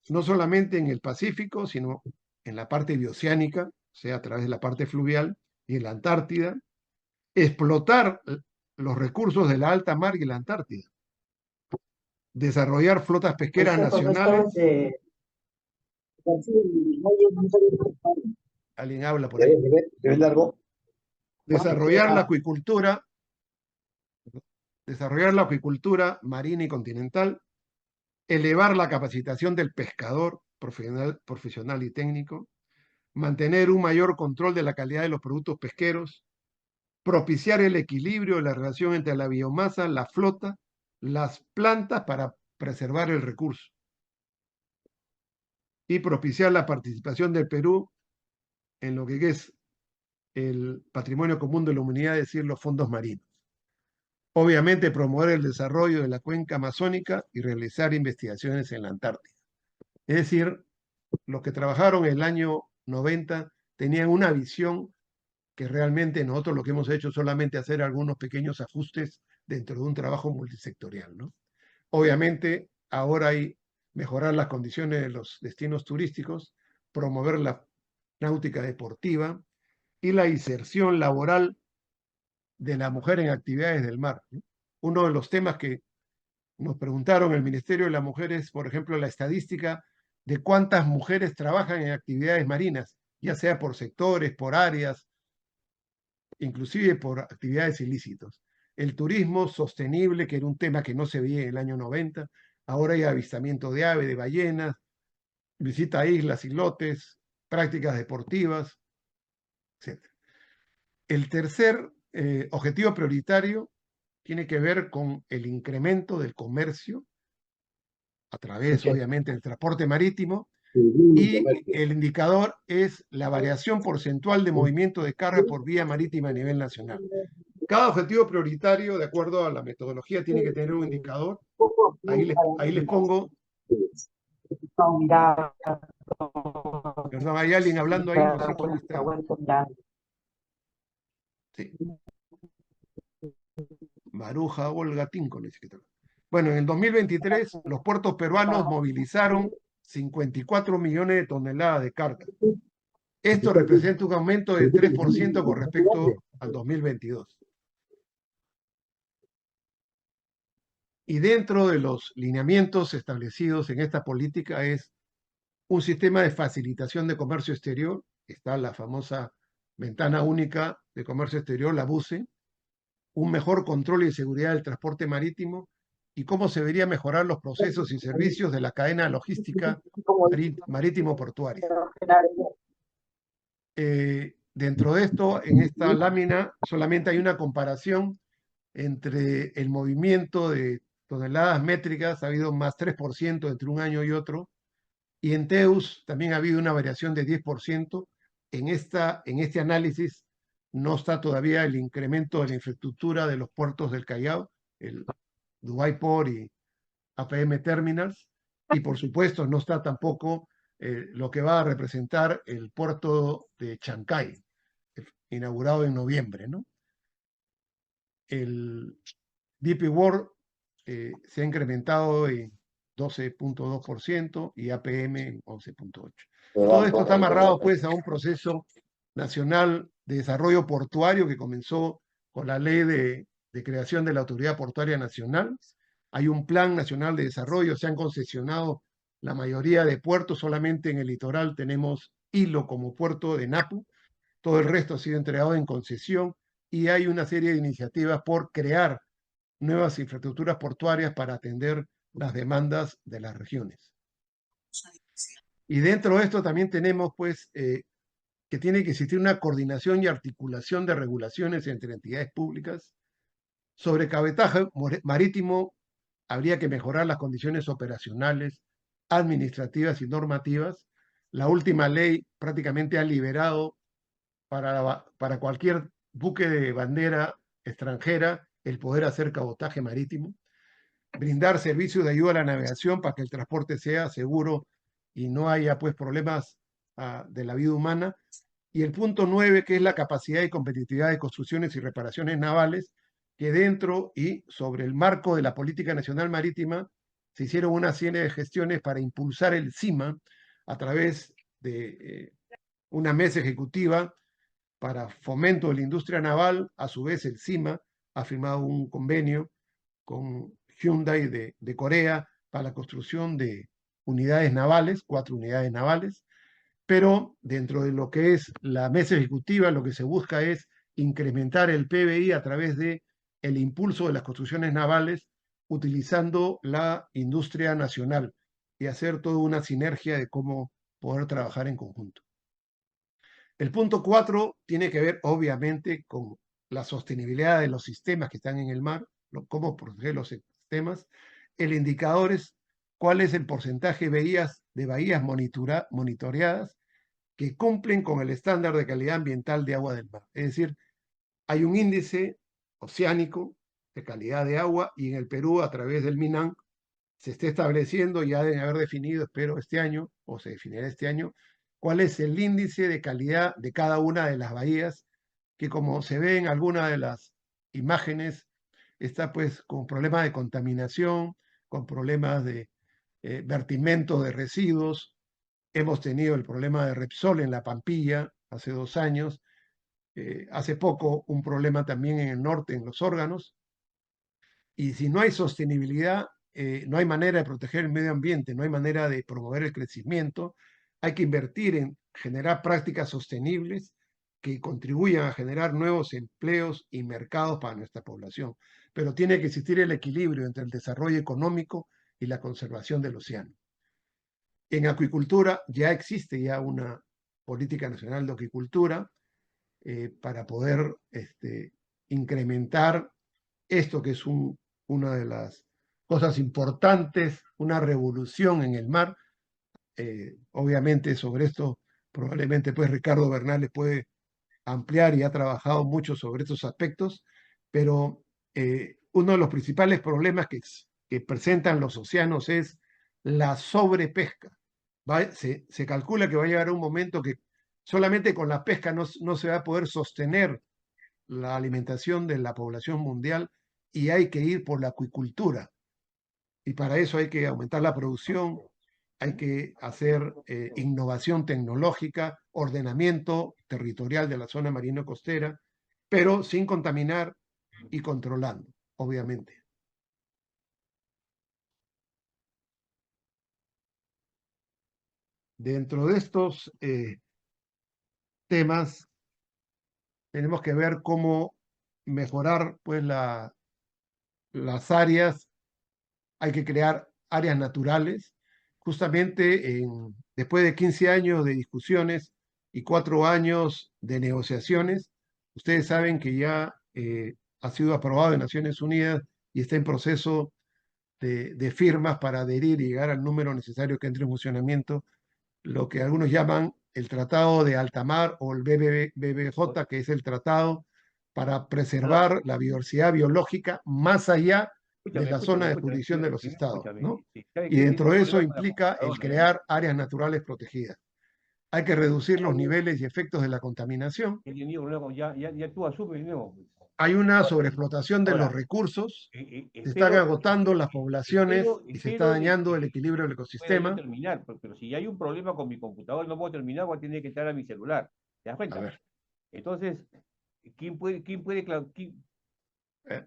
[SPEAKER 2] no solamente en el Pacífico, sino en la parte bioceánica, o sea, a través de la parte fluvial y en la Antártida, explotar los recursos de la alta mar y la Antártida, desarrollar flotas pesqueras nacionales. ¿Alguien habla por ahí? Desarrollar la acuicultura marina y continental, elevar la capacitación del pescador profesional y técnico, mantener un mayor control de la calidad de los productos pesqueros, propiciar el equilibrio de la relación entre la biomasa, la flota, las plantas para preservar el recurso, y propiciar la participación del Perú en lo que es el patrimonio común de la humanidad, es decir, los fondos marinos. Obviamente, promover el desarrollo de la cuenca amazónica y realizar investigaciones en la Antártida. Es decir, los que trabajaron en el año 90 tenían una visión que realmente nosotros lo que hemos hecho es solamente hacer algunos pequeños ajustes dentro de un trabajo multisectorial, ¿no? Obviamente, ahora hay mejorar las condiciones de los destinos turísticos, promover la náutica deportiva y la inserción laboral de la mujer en actividades del mar, ¿no? Uno de los temas que nos preguntaron el Ministerio de la Mujer es, por ejemplo, la estadística de cuántas mujeres trabajan en actividades marinas, ya sea por sectores, por áreas, inclusive por actividades ilícitas. El turismo sostenible, que era un tema que no se veía en el año 90, ahora hay avistamiento de aves, de ballenas, visita a islas, islotes, prácticas deportivas, etc. El tercer objetivo prioritario tiene que ver con el incremento del comercio a través, obviamente, del transporte marítimo, y el indicador es la variación porcentual de movimiento de carga por vía marítima a nivel nacional. Cada objetivo prioritario, de acuerdo a la metodología, tiene que tener un indicador. Ahí les pongo. Perdón, hay alguien hablando ahí, no sé quién está. Sí. Maruja Olga Tinco, le dice que tal. Bueno, en el 2023 los puertos peruanos movilizaron 54 millones de toneladas de carga. Esto representa un aumento de 3% con respecto al 2022. Y dentro de los lineamientos establecidos en esta política es un sistema de facilitación de comercio exterior. Está la famosa ventana única de comercio exterior, la BUCE, un mejor control y seguridad del transporte marítimo y cómo se debería mejorar los procesos y servicios de la cadena logística marítimo-portuaria. Dentro de esto, en esta lámina, solamente hay una comparación entre el movimiento de toneladas métricas, ha habido más 3% entre un año y otro, y en TEUS también ha habido una variación de 10%. En este análisis no está todavía el incremento de la infraestructura de los puertos del Callao, el Dubai Port y APM Terminals, y por supuesto no está tampoco lo que va a representar el puerto de Chancay, inaugurado en noviembre, ¿no? El DP World se ha incrementado en 12.2% y APM en 11.8%. Todo esto está amarrado pues a un proceso nacional de desarrollo portuario que comenzó con la ley de creación de la Autoridad Portuaria Nacional. Hay un plan nacional de desarrollo, se han concesionado la mayoría de puertos, solamente en el litoral tenemos Hilo como puerto de Napu, todo el resto ha sido entregado en concesión y hay una serie de iniciativas por crear nuevas infraestructuras portuarias para atender las demandas de las regiones. Y dentro de esto también tenemos pues que tiene que existir una coordinación y articulación de regulaciones entre entidades públicas. Sobre cabotaje marítimo habría que mejorar las condiciones operacionales, administrativas y normativas. La última ley prácticamente ha liberado para cualquier buque de bandera extranjera el poder hacer cabotaje marítimo, brindar servicios de ayuda a la navegación para que el transporte sea seguro y no haya pues problemas de la vida humana. Y el punto 9, que es la capacidad y competitividad de construcciones y reparaciones navales, que dentro y sobre el marco de la Política Nacional Marítima se hicieron una serie de gestiones para impulsar el CIMA a través de una mesa ejecutiva para fomento de la industria naval. A su vez, el CIMA ha firmado un convenio con Hyundai de Corea para la construcción de unidades navales, 4 unidades navales, pero dentro de lo que es la mesa ejecutiva, lo que se busca es incrementar el PBI a través de el impulso de las construcciones navales utilizando la industria nacional y hacer toda una sinergia de cómo poder trabajar en conjunto. El punto 4 tiene que ver, obviamente, con la sostenibilidad de los sistemas que están en el mar, cómo proteger los sistemas. El indicador es cuál es el porcentaje de bahías monitoreadas que cumplen con el estándar de calidad ambiental de agua del mar. Es decir, hay un índice oceánico de calidad de agua y en el Perú, a través del MINAN, se está estableciendo, ya deben haber definido, espero este año, o se definirá este año, cuál es el índice de calidad de cada una de las bahías, que como se ve en alguna de las imágenes, está pues con problemas de contaminación, con problemas de vertimento de residuos. Hemos tenido el problema de Repsol en la Pampilla hace 2 años, hace poco un problema también en el norte, en los órganos, y si no hay sostenibilidad, no hay manera de proteger el medio ambiente, no hay manera de promover el crecimiento. Hay que invertir en generar prácticas sostenibles que contribuyan a generar nuevos empleos y mercados para nuestra población. Pero tiene que existir el equilibrio entre el desarrollo económico y la conservación del océano. En acuicultura ya existe ya una política nacional de acuicultura para poder incrementar esto que es una de las cosas importantes, una revolución en el mar. Obviamente sobre esto probablemente pues Ricardo Bernal puede ampliar y ha trabajado mucho sobre estos aspectos, pero uno de los principales problemas que presentan los océanos es la sobrepesca. Se calcula que va a llegar un momento que solamente con la pesca no se va a poder sostener la alimentación de la población mundial y hay que ir por la acuicultura. Y para eso hay que aumentar la producción, hay que hacer innovación tecnológica, ordenamiento territorial de la zona marino-costera, pero sin contaminar y controlando, obviamente. Dentro de estos temas, tenemos que ver cómo mejorar pues, las áreas. Hay que crear áreas naturales. Justamente después de 15 años de discusiones y 4 años de negociaciones, ustedes saben que ya ha sido aprobado en Naciones Unidas y está en proceso de firmas para adherir y llegar al número necesario que entre en funcionamiento lo que algunos llaman el Tratado de Altamar o el BBJ, que es el tratado para preservar la diversidad biológica más allá de la zona de jurisdicción de los estados, ¿no?
[SPEAKER 1] Sí, sabe
[SPEAKER 2] Y
[SPEAKER 1] que
[SPEAKER 2] dentro
[SPEAKER 1] tengo
[SPEAKER 2] de eso
[SPEAKER 1] problemas con la
[SPEAKER 2] implica el
[SPEAKER 1] computadora, ¿no?
[SPEAKER 2] crear áreas naturales protegidas. Hay que reducir los niveles y efectos de la contaminación.
[SPEAKER 1] He tenido problemas ya tú asumes, ¿no?
[SPEAKER 2] Hay una sobreexplotación de los
[SPEAKER 1] Ahora,
[SPEAKER 2] recursos. Se están
[SPEAKER 1] espero,
[SPEAKER 2] agotando las poblaciones y se está
[SPEAKER 1] espero
[SPEAKER 2] dañando el
[SPEAKER 1] que
[SPEAKER 2] equilibrio del
[SPEAKER 1] pueda yo
[SPEAKER 2] ecosistema.
[SPEAKER 1] terminar, pero si hay un problema con mi computador, no puedo terminar, voy a tener que entrar a mi celular. ¿Te das
[SPEAKER 2] A
[SPEAKER 1] cuenta?
[SPEAKER 2] ver.
[SPEAKER 1] Entonces, quién
[SPEAKER 2] ¿Eh?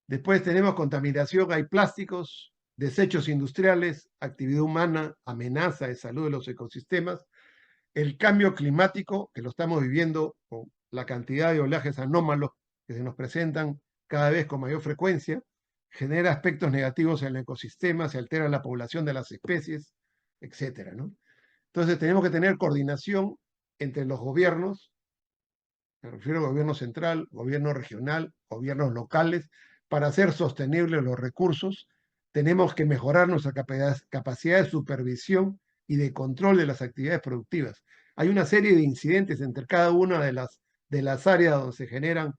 [SPEAKER 2] Después tenemos contaminación, hay plásticos, desechos industriales, actividad humana, amenaza de salud de los ecosistemas, el cambio climático, que lo estamos viviendo con la cantidad de oleajes anómalos que se nos presentan cada vez con mayor frecuencia, genera aspectos negativos en el ecosistema, se altera la población de las especies, etcétera, ¿no? Entonces tenemos que tener coordinación entre los gobiernos, me refiero al gobierno central, gobierno regional, gobiernos locales, para hacer sostenibles los recursos. Tenemos que mejorar nuestra capacidad de supervisión y de control de las actividades productivas. Hay una serie de incidentes entre cada una de las áreas donde se generan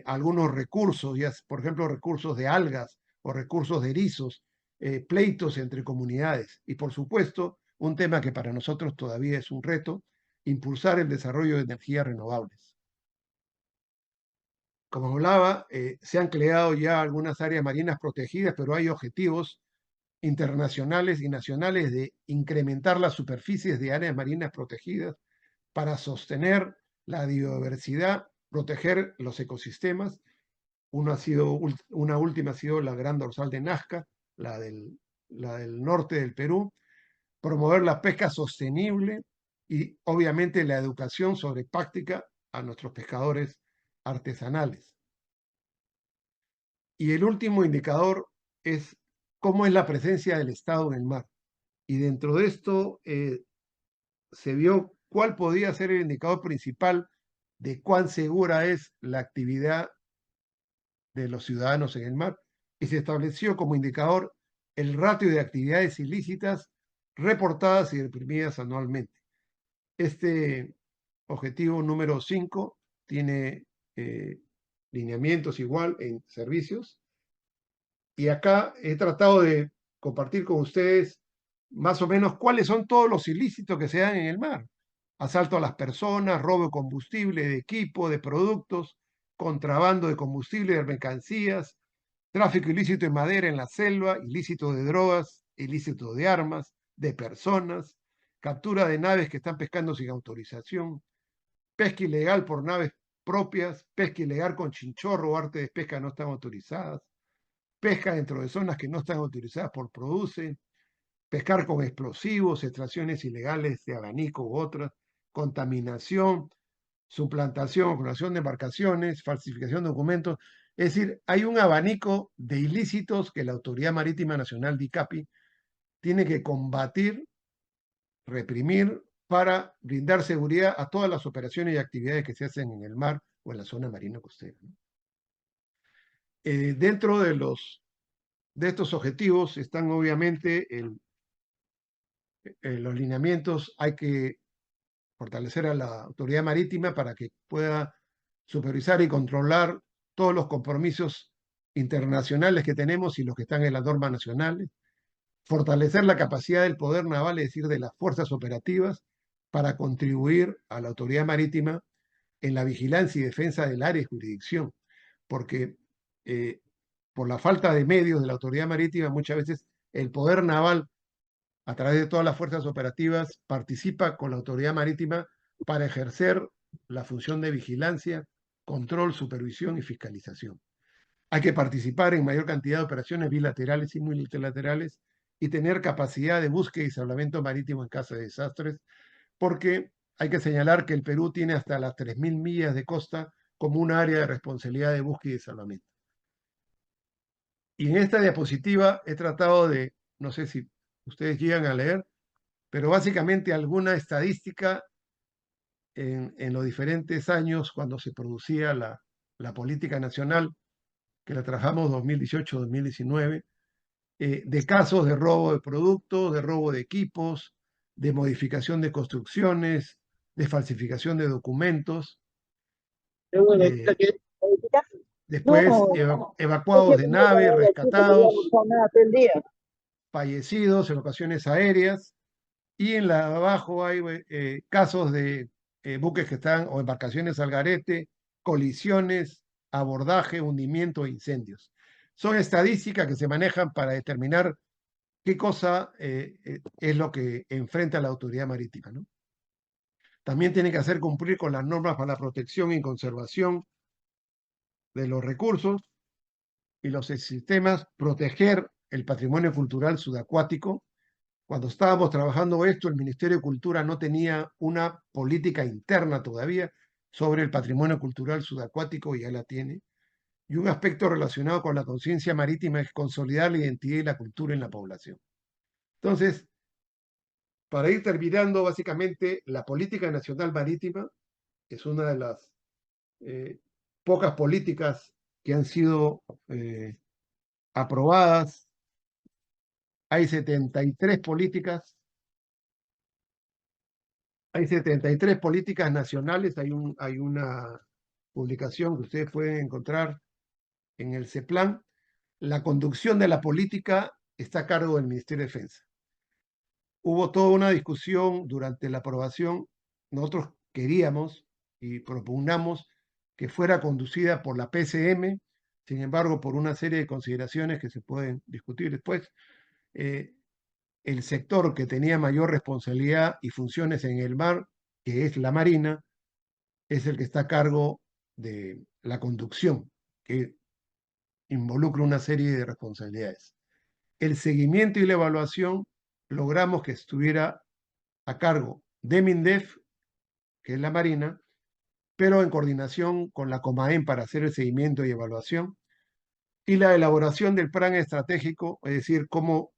[SPEAKER 2] algunos recursos, ya, por ejemplo, recursos de algas o recursos de erizos, pleitos entre comunidades. Y por supuesto, un tema que para nosotros todavía es un reto, impulsar el desarrollo de energías renovables. Como hablaba, se han creado ya algunas áreas marinas protegidas, pero hay objetivos internacionales y nacionales de incrementar las superficies de áreas marinas protegidas para sostener la biodiversidad, proteger los ecosistemas. Una última ha sido la gran dorsal de Nazca, la del norte del Perú, promover la pesca sostenible y obviamente la educación sobre práctica a nuestros pescadores artesanales. Y el último indicador es cómo es la presencia del Estado en el mar. Y dentro de esto se vio cuál podía ser el indicador principal de cuán segura es la actividad de los ciudadanos en el mar. Y se estableció como indicador el ratio de actividades ilícitas reportadas y reprimidas anualmente. Este objetivo número 5 tiene lineamientos igual en servicios. Y acá he tratado de compartir con ustedes más o menos cuáles son todos los ilícitos que se dan en el mar. Asalto a las personas, robo de combustible, de equipo, de productos, contrabando de combustible, de mercancías, tráfico ilícito de madera en la selva, ilícito de drogas, ilícito de armas, de personas, captura de naves que están pescando sin autorización, pesca ilegal por naves propias, pesca ilegal con chinchorro o arte de pesca no están autorizadas, pesca dentro de zonas que no están autorizadas por PRODUCE, pescar con explosivos, extracciones ilegales de abanico u otras, contaminación, suplantación, clonación de embarcaciones, falsificación de documentos. Es decir, hay un abanico de ilícitos que la Autoridad Marítima Nacional, DICAPI, tiene que combatir, reprimir, para brindar seguridad a todas las operaciones y actividades que se hacen en el mar o en la zona marina costera. Dentro de estos objetivos están obviamente los lineamientos. Hay que fortalecer a la autoridad marítima para que pueda supervisar y controlar todos los compromisos internacionales que tenemos y los que están en las normas nacionales. Fortalecer la capacidad del poder naval, es decir, de las fuerzas operativas, para contribuir a la autoridad marítima en la vigilancia y defensa del área de jurisdicción, porque por la falta de medios de la autoridad marítima, muchas veces el poder naval, a través de todas las fuerzas operativas, participa con la autoridad marítima para ejercer la función de vigilancia, control, supervisión y fiscalización. Hay que participar en mayor cantidad de operaciones bilaterales y multilaterales y tener capacidad de búsqueda y salvamento marítimo en caso de desastres, porque hay que señalar que el Perú tiene hasta las 3.000 millas de costa como un área de responsabilidad de búsqueda y salvamento. Y en esta diapositiva he tratado de, no sé si ustedes llegan a leer, pero básicamente alguna estadística en los diferentes años cuando se producía la política nacional, que la trabajamos 2018-2019, de casos de robo de productos, de robo de equipos, de modificación de construcciones, de falsificación de documentos,
[SPEAKER 3] Luego de
[SPEAKER 2] eh,
[SPEAKER 3] que
[SPEAKER 2] después
[SPEAKER 3] no,
[SPEAKER 2] evacuados de nave, rescatados,
[SPEAKER 3] nada todo el día.
[SPEAKER 2] fallecidos en ocasiones aéreas, y en la de abajo hay casos de buques que están o embarcaciones al garete, colisiones, abordaje, hundimiento e incendios. Son estadísticas que se manejan para determinar qué cosa es lo que enfrenta la autoridad marítima, ¿no? También tiene que hacer cumplir con las normas para la protección y conservación de los recursos y los sistemas, proteger el patrimonio cultural subacuático. Cuando estábamos trabajando esto, el Ministerio de Cultura no tenía una política interna todavía sobre el patrimonio cultural subacuático, y ya la tiene. Y un aspecto relacionado con la conciencia marítima es consolidar la identidad y la cultura en la población. Entonces, para ir terminando, básicamente, la política nacional marítima es una de las pocas políticas que han sido aprobadas. Hay 73 políticas. Hay 73 políticas nacionales. Hay una publicación que ustedes pueden encontrar en el CEPLAN. La conducción de la política está a cargo del Ministerio de Defensa. Hubo toda una discusión durante la aprobación. Nosotros queríamos y propugnamos que fuera conducida por la PCM. Sin embargo, por una serie de consideraciones que se pueden discutir después, el sector que tenía mayor responsabilidad y funciones en el mar, que es la Marina, es el que está a cargo de la conducción, que involucra una serie de responsabilidades. El seguimiento y la evaluación logramos que estuviera a cargo de MINDEF, que es la Marina, pero en coordinación con la Comaen para hacer el seguimiento y evaluación, y la elaboración del plan estratégico, es decir, cómo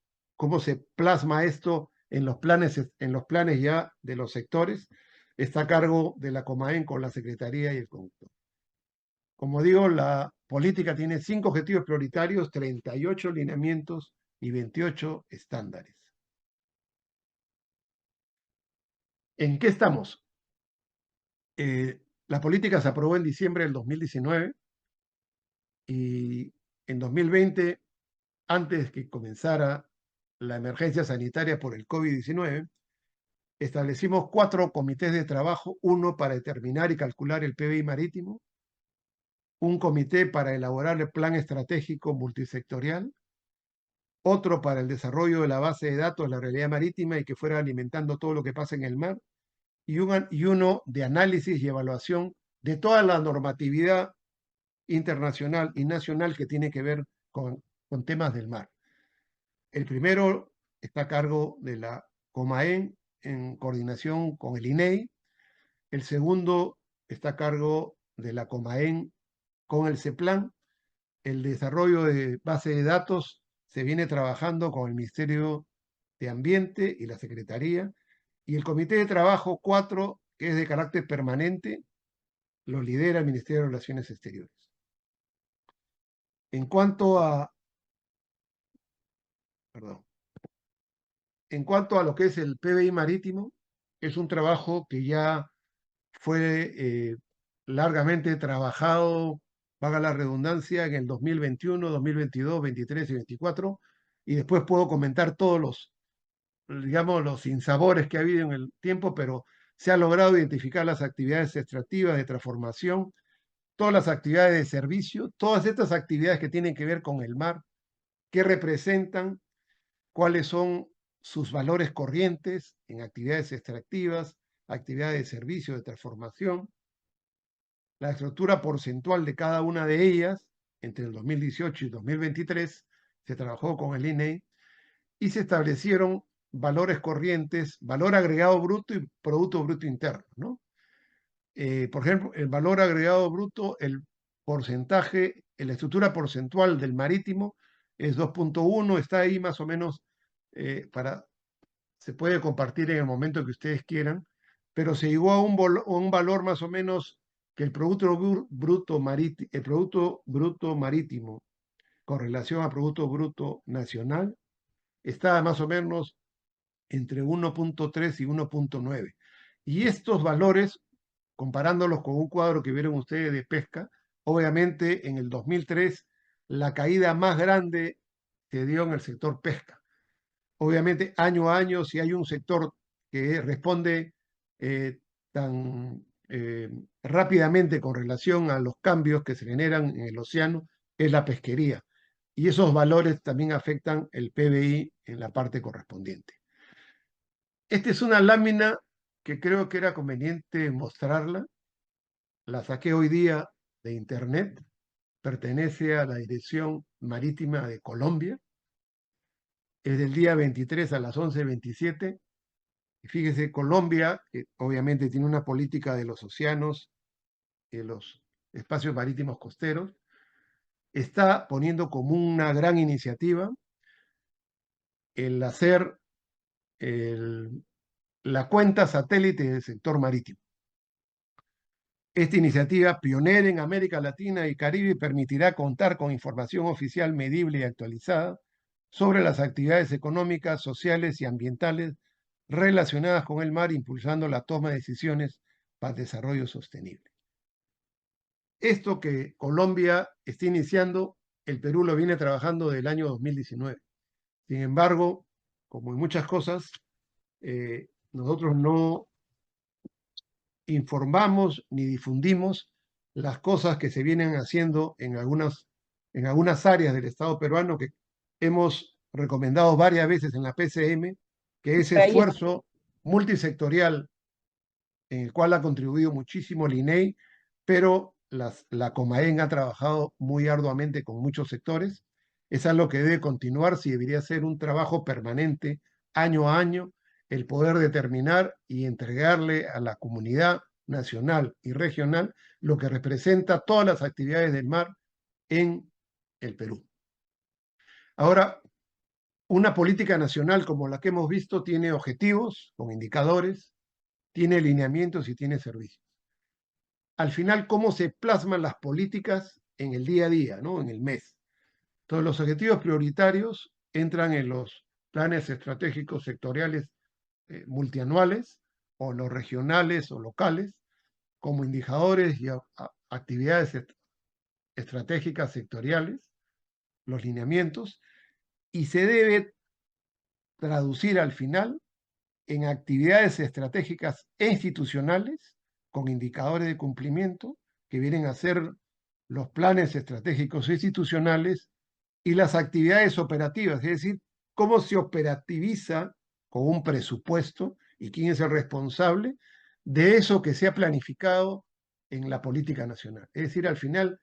[SPEAKER 2] se plasma esto en los planes ya de los sectores, está a cargo de la Comaen con la Secretaría y el conductor. Como digo, la política tiene 5 objetivos prioritarios, 38 lineamientos y 28 estándares. ¿En qué estamos? La política se aprobó en diciembre del 2019 y en 2020, antes que comenzara la emergencia sanitaria por el COVID-19, establecimos 4 comités de trabajo, uno para determinar y calcular el PBI marítimo, un comité para elaborar el plan estratégico multisectorial, otro para el desarrollo de la base de datos de la realidad marítima y que fuera alimentando todo lo que pasa en el mar, y uno de análisis y evaluación de toda la normatividad internacional y nacional que tiene que ver con temas del mar. El primero está a cargo de la Comaen en coordinación con el INEI. El segundo está a cargo de la Comaen con el CEPLAN. El desarrollo de base de datos se viene trabajando con el Ministerio de Ambiente y la Secretaría. Y el Comité de Trabajo 4, que es de carácter permanente, lo lidera el Ministerio de Relaciones Exteriores. En cuanto a, lo que es el PBI marítimo, es un trabajo que ya fue largamente trabajado, valga la redundancia, en el 2021, 2022, 2023 y 2024, y después puedo comentar todos los, digamos, los sinsabores que ha habido en el tiempo, pero Se ha logrado identificar las actividades extractivas de transformación, todas las actividades de servicio, todas estas actividades que tienen que ver con el mar, qué representan, cuáles son sus valores corrientes en actividades extractivas, actividades de servicio, de transformación, la estructura porcentual de cada una de ellas entre el 2018 y 2023, se trabajó con el INEI y se establecieron valores corrientes, valor agregado bruto y Producto Bruto Interno, ¿no? Por ejemplo, el valor agregado bruto, el porcentaje, la estructura porcentual del marítimo es 2.1, está ahí más o menos se puede compartir en el momento que ustedes quieran, pero se llegó a un valor más o menos que el Producto Bruto Marítimo con relación al Producto Bruto Nacional está más o menos entre 1.3 y 1.9. Y estos valores, comparándolos con un cuadro que vieron ustedes de pesca, obviamente en el 2003 la caída más grande se dio en el sector pesca. Obviamente año a año, si hay un sector que responde tan rápidamente con relación a los cambios que se generan en el océano, es la pesquería. Y esos valores también afectan el PBI en la parte correspondiente. Esta es una lámina que creo que era conveniente mostrarla. La saqué hoy día de internet. Pertenece a la Dirección Marítima de Colombia. Es del día 23 a las 11:27. Y fíjese, Colombia, que obviamente tiene una política de los océanos, de los espacios marítimos costeros, está poniendo como una gran iniciativa el hacer la cuenta satélite del sector marítimo. Esta iniciativa, pionera en América Latina y Caribe, permitirá contar con información oficial medible y actualizada sobre las actividades económicas, sociales y ambientales relacionadas con el mar, impulsando la toma de decisiones para el desarrollo sostenible. Esto que Colombia está iniciando, el Perú lo viene trabajando del año 2019. Sin embargo, como en muchas cosas, nosotros no informamos ni difundimos las cosas que se vienen haciendo en algunas áreas del Estado peruano que hemos recomendado varias veces en la PCM, que ese esfuerzo multisectorial en el cual ha contribuido muchísimo el INEI, pero la Comaen ha trabajado muy arduamente con muchos sectores. Es algo que debe continuar, si debería ser un trabajo permanente, año a año, el poder determinar y entregarle a la comunidad nacional y regional lo que representa todas las actividades del mar en el Perú. Ahora, una política nacional como la que hemos visto tiene objetivos con indicadores, tiene lineamientos y tiene servicios. Al final, ¿cómo se plasman las políticas en el día a día, ¿no? En el mes? Entonces, los objetivos prioritarios entran en los planes estratégicos sectoriales multianuales o los regionales o locales como indicadores y actividades estratégicas sectoriales, los lineamientos, y se debe traducir al final en actividades estratégicas e institucionales con indicadores de cumplimiento que vienen a ser los planes estratégicos institucionales y las actividades operativas, es decir, cómo se operativiza con un presupuesto y quién es el responsable de eso que se ha planificado en la política nacional. Es decir, al final,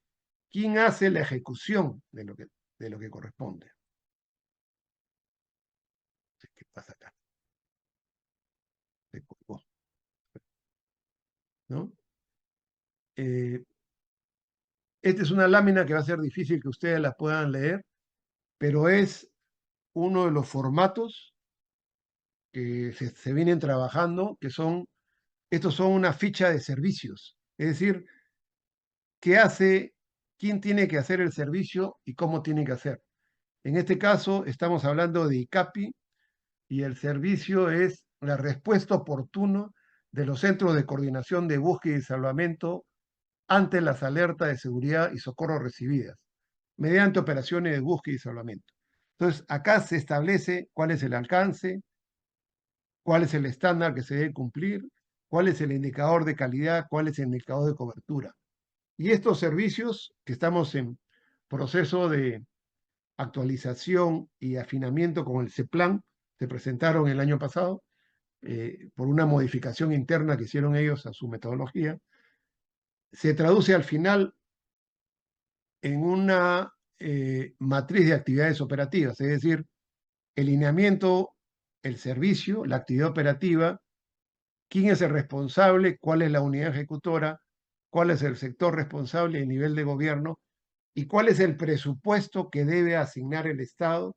[SPEAKER 2] quién hace la ejecución de lo que corresponde. ¿Qué pasa acá? Se colgó, ¿no? Esta es una lámina que va a ser difícil que ustedes la puedan leer, pero es uno de los formatos que se vienen trabajando, estos son una ficha de servicios, es decir, qué hace, quién tiene que hacer el servicio y cómo tiene que hacer. En este caso estamos hablando de ICAPI y el servicio es la respuesta oportuna de los centros de coordinación de búsqueda y salvamento ante las alertas de seguridad y socorro recibidas, mediante operaciones de búsqueda y salvamento. Entonces, acá se establece cuál es el alcance, cuál es el estándar que se debe cumplir, cuál es el indicador de calidad, cuál es el indicador de cobertura. Y estos servicios que estamos en proceso de actualización y afinamiento con el CEPLAN, se presentaron el año pasado por una modificación interna que hicieron ellos a su metodología, se traduce al final en una matriz de actividades operativas, es decir, el lineamiento, el servicio, la actividad operativa, quién es el responsable, cuál es la unidad ejecutora, cuál es el sector responsable a nivel de gobierno y cuál es el presupuesto que debe asignar el Estado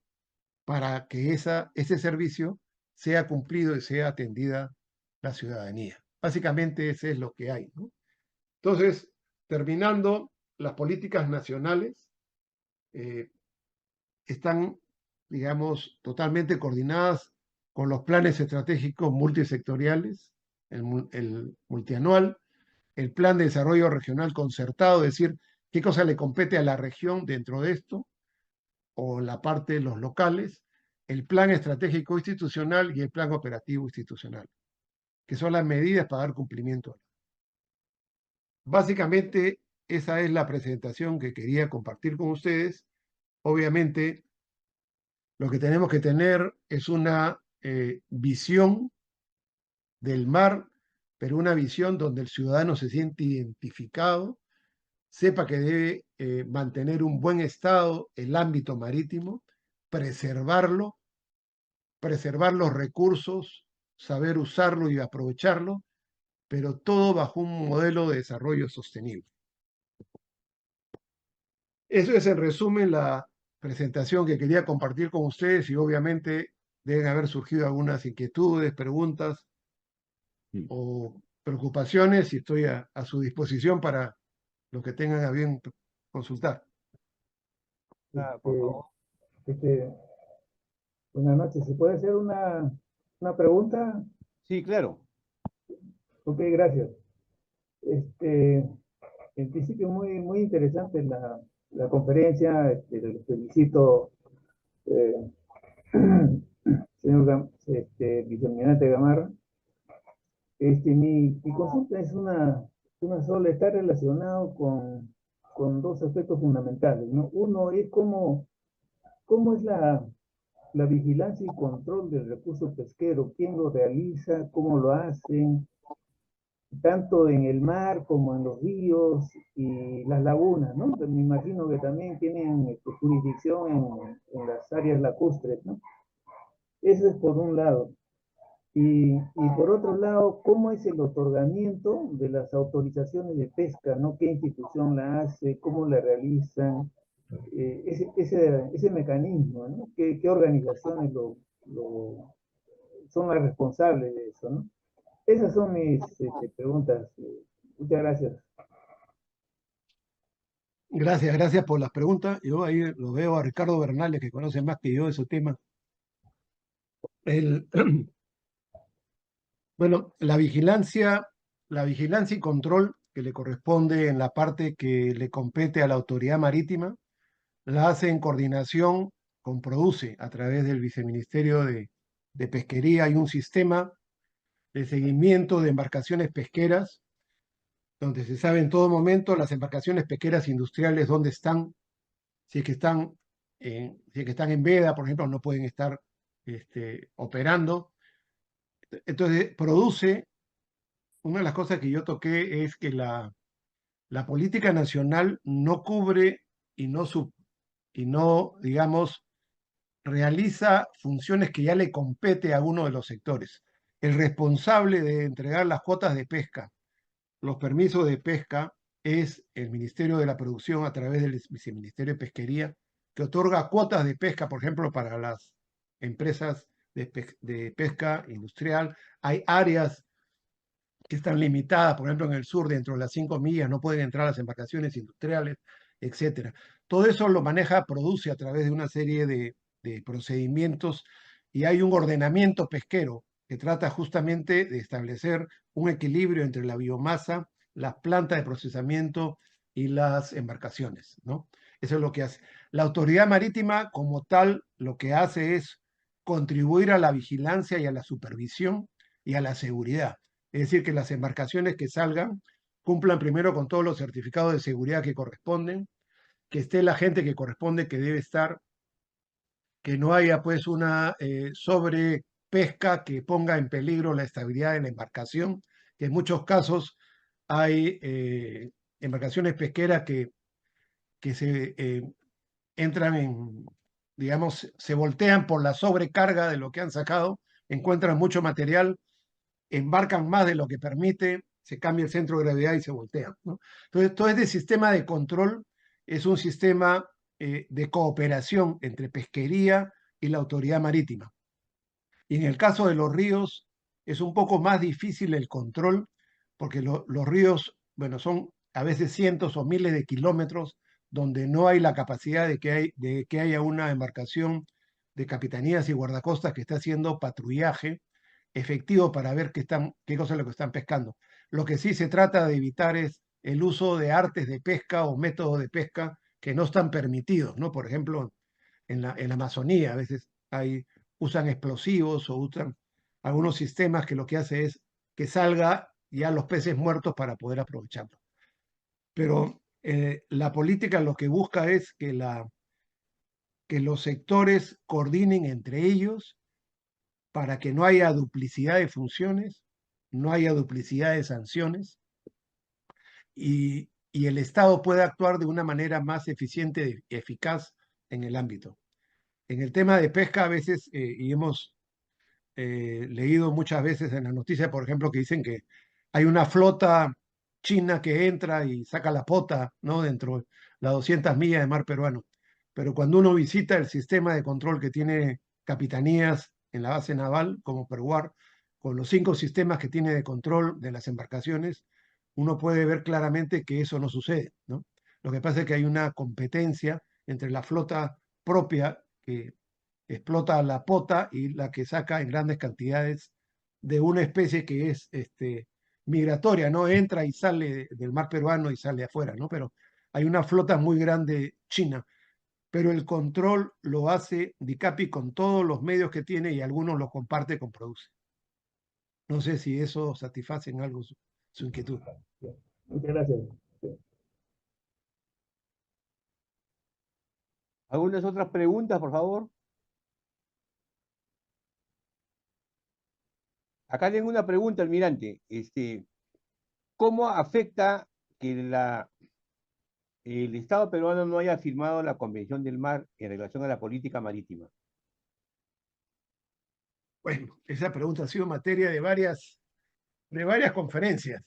[SPEAKER 2] para que ese servicio sea cumplido y sea atendida la ciudadanía. Básicamente ese es lo que hay, ¿no? Entonces, terminando, las políticas nacionales están, digamos, totalmente coordinadas con los planes estratégicos multisectoriales, el multianual, el plan de desarrollo regional concertado, es decir, qué cosa le compete a la región dentro de esto, o la parte de los locales, el plan estratégico institucional y el plan operativo institucional, que son las medidas para dar cumplimiento. Básicamente, esa es la presentación que quería compartir con ustedes. Obviamente, lo que tenemos que tener es una visión del mar, pero una visión donde el ciudadano se siente identificado, sepa que debe mantener un buen estado el ámbito marítimo, preservarlo, preservar los recursos, saber usarlo y aprovecharlo, pero todo bajo un modelo de desarrollo sostenible. Eso es en resumen la presentación que quería compartir con ustedes y obviamente deben haber surgido algunas inquietudes, preguntas o preocupaciones y estoy a su disposición para los que tengan a bien consultar.
[SPEAKER 1] Por favor.
[SPEAKER 3] Buenas noches. ¿Se puede hacer una pregunta?
[SPEAKER 1] Sí, claro.
[SPEAKER 3] Ok, gracias. En principio muy interesante la conferencia. Les felicito, eh, señor vicealmirante Gamarra. Mi consulta es una sola, está relacionado con dos aspectos fundamentales, ¿no? Uno es cómo es la vigilancia y control del recurso pesquero, quién lo realiza, cómo lo hacen, tanto en el mar como en los ríos y las lagunas, ¿no? Me imagino que también tienen jurisdicción en las áreas lacustres, ¿no? Eso es por un lado. Y por otro lado, ¿cómo es el otorgamiento de las autorizaciones de pesca, ¿no? ¿Qué institución la hace? ¿Cómo la realizan? Ese mecanismo, ¿no? ¿Qué organizaciones son las responsables de eso, ¿no? Esas son mis preguntas. Muchas gracias.
[SPEAKER 2] Gracias por las preguntas. Yo ahí lo veo a Ricardo Bernales, que conoce más que yo de ese tema. Bueno, la vigilancia y control que le corresponde en la parte que le compete a la autoridad marítima, la hace en coordinación con Produce a través del Viceministerio de Pesquería. Hay un sistema de seguimiento de embarcaciones pesqueras, donde se sabe en todo momento las embarcaciones pesqueras industriales dónde están, si es que están en veda, por ejemplo, no pueden estar operando. Entonces, Produce, una de las cosas que yo toqué es que la política nacional no cubre y no, digamos, realiza funciones que ya le compete a uno de los sectores. El responsable de entregar las cuotas de pesca, los permisos de pesca, es el Ministerio de la Producción a través del Viceministerio de Pesquería, que otorga cuotas de pesca, por ejemplo, para las empresas de pesca industrial. Hay áreas que están limitadas, por ejemplo, en el sur, dentro de las 5 millas, no pueden entrar las embarcaciones industriales, etc. Todo eso lo maneja, Produce a través de una serie de procedimientos y hay un ordenamiento pesquero que trata justamente de establecer un equilibrio entre la biomasa, las plantas de procesamiento y las embarcaciones, ¿no? Eso es lo que hace. La autoridad marítima, como tal, lo que hace es contribuir a la vigilancia y a la supervisión y a la seguridad. Es decir, que las embarcaciones que salgan cumplan primero con todos los certificados de seguridad que corresponden, que esté la gente que corresponde, que debe estar, que no haya pues una sobrepesca que ponga en peligro la estabilidad de la embarcación, que en muchos casos hay embarcaciones pesqueras que se entran en, digamos, se voltean por la sobrecarga de lo que han sacado, encuentran mucho material, embarcan más de lo que permite, se cambia el centro de gravedad y se voltean, ¿no? Entonces, todo este sistema de control es un sistema de cooperación entre pesquería y la autoridad marítima. Y en el caso de los ríos es un poco más difícil el control, porque los ríos, bueno, son a veces cientos o miles de kilómetros donde no hay la capacidad de que haya una embarcación de capitanías y guardacostas que esté haciendo patrullaje efectivo para ver qué cosa es lo que están pescando. Lo que sí se trata de evitar es el uso de artes de pesca o métodos de pesca que no están permitidos, ¿no? Por ejemplo, en la Amazonía a veces usan explosivos o usan algunos sistemas que lo que hace es que salga ya los peces muertos para poder aprovecharlo. Pero la política lo que busca es que los sectores coordinen entre ellos para que no haya duplicidad de funciones, no haya duplicidad de sanciones y el Estado pueda actuar de una manera más eficiente y eficaz en el ámbito. En el tema de pesca a veces, y hemos leído muchas veces en la noticia, por ejemplo, que dicen que hay una flota china que entra y saca la pota, ¿no? Dentro de las 200 millas de mar peruano. Pero cuando uno visita el sistema de control que tiene capitanías en la base naval, como Peruar, con los 5 sistemas que tiene de control de las embarcaciones, uno puede ver claramente que eso no sucede, ¿no? Lo que pasa es que hay una competencia entre la flota propia que explota la pota y la que saca en grandes cantidades de una especie que es migratoria, ¿no? Entra y sale del mar peruano y sale afuera, ¿no? Pero hay una flota muy grande china, pero el control lo hace DICAPI con todos los medios que tiene y algunos los comparte con Produce. No sé si eso satisface en algo su inquietud.
[SPEAKER 3] Muchas gracias.
[SPEAKER 1] ¿Algunas otras preguntas, por favor? Acá tengo una pregunta, almirante. ¿Cómo afecta que el Estado peruano no haya firmado la Convención del Mar en relación a la política marítima?
[SPEAKER 2] Bueno, esa pregunta ha sido materia de varias conferencias.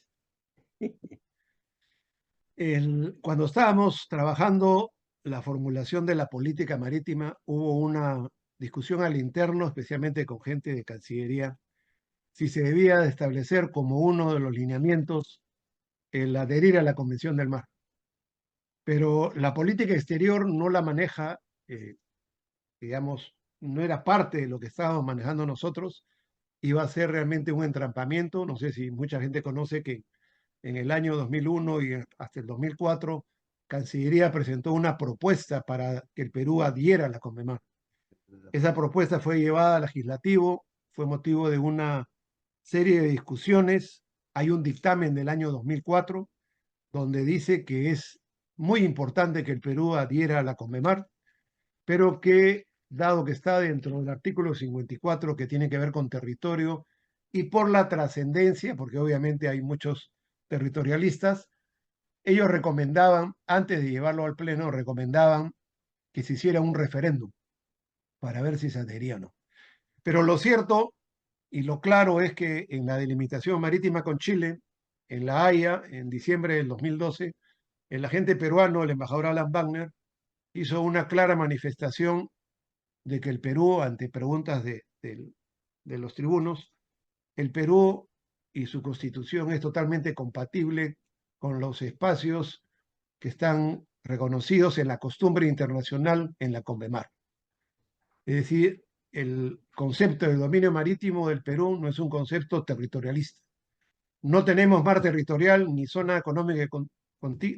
[SPEAKER 2] Cuando estábamos trabajando la formulación de la política marítima, hubo una discusión al interno, especialmente con gente de Cancillería, si se debía de establecer como uno de los lineamientos el adherir a la Convención del Mar. Pero la política exterior no la maneja, digamos, no era parte de lo que estábamos manejando nosotros, iba a ser realmente un entrampamiento. No sé si mucha gente conoce que en el año 2001 y hasta el 2004, Cancillería presentó una propuesta para que el Perú adhiera a la CONMEMAR. Esa propuesta fue llevada al legislativo, fue motivo de una serie de discusiones. Hay un dictamen del año 2004 donde dice que es muy importante que el Perú adhiera a la CONMEMAR, pero que, dado que está dentro del artículo 54 que tiene que ver con territorio y por la trascendencia, porque obviamente hay muchos territorialistas, ellos recomendaban, antes de llevarlo al Pleno, recomendaban que se hiciera un referéndum para ver si se adhería o no. Pero lo cierto y lo claro es que en la delimitación marítima con Chile, en La Haya, en diciembre del 2012, el agente peruano, el embajador Alan Wagner, hizo una clara manifestación de que el Perú, ante preguntas de los tribunos, el Perú y su constitución es totalmente compatible con los espacios que están reconocidos en la costumbre internacional en la CONMEMAR. Es decir, el concepto de dominio marítimo del Perú no es un concepto territorialista. No tenemos mar territorial, ni zona económica,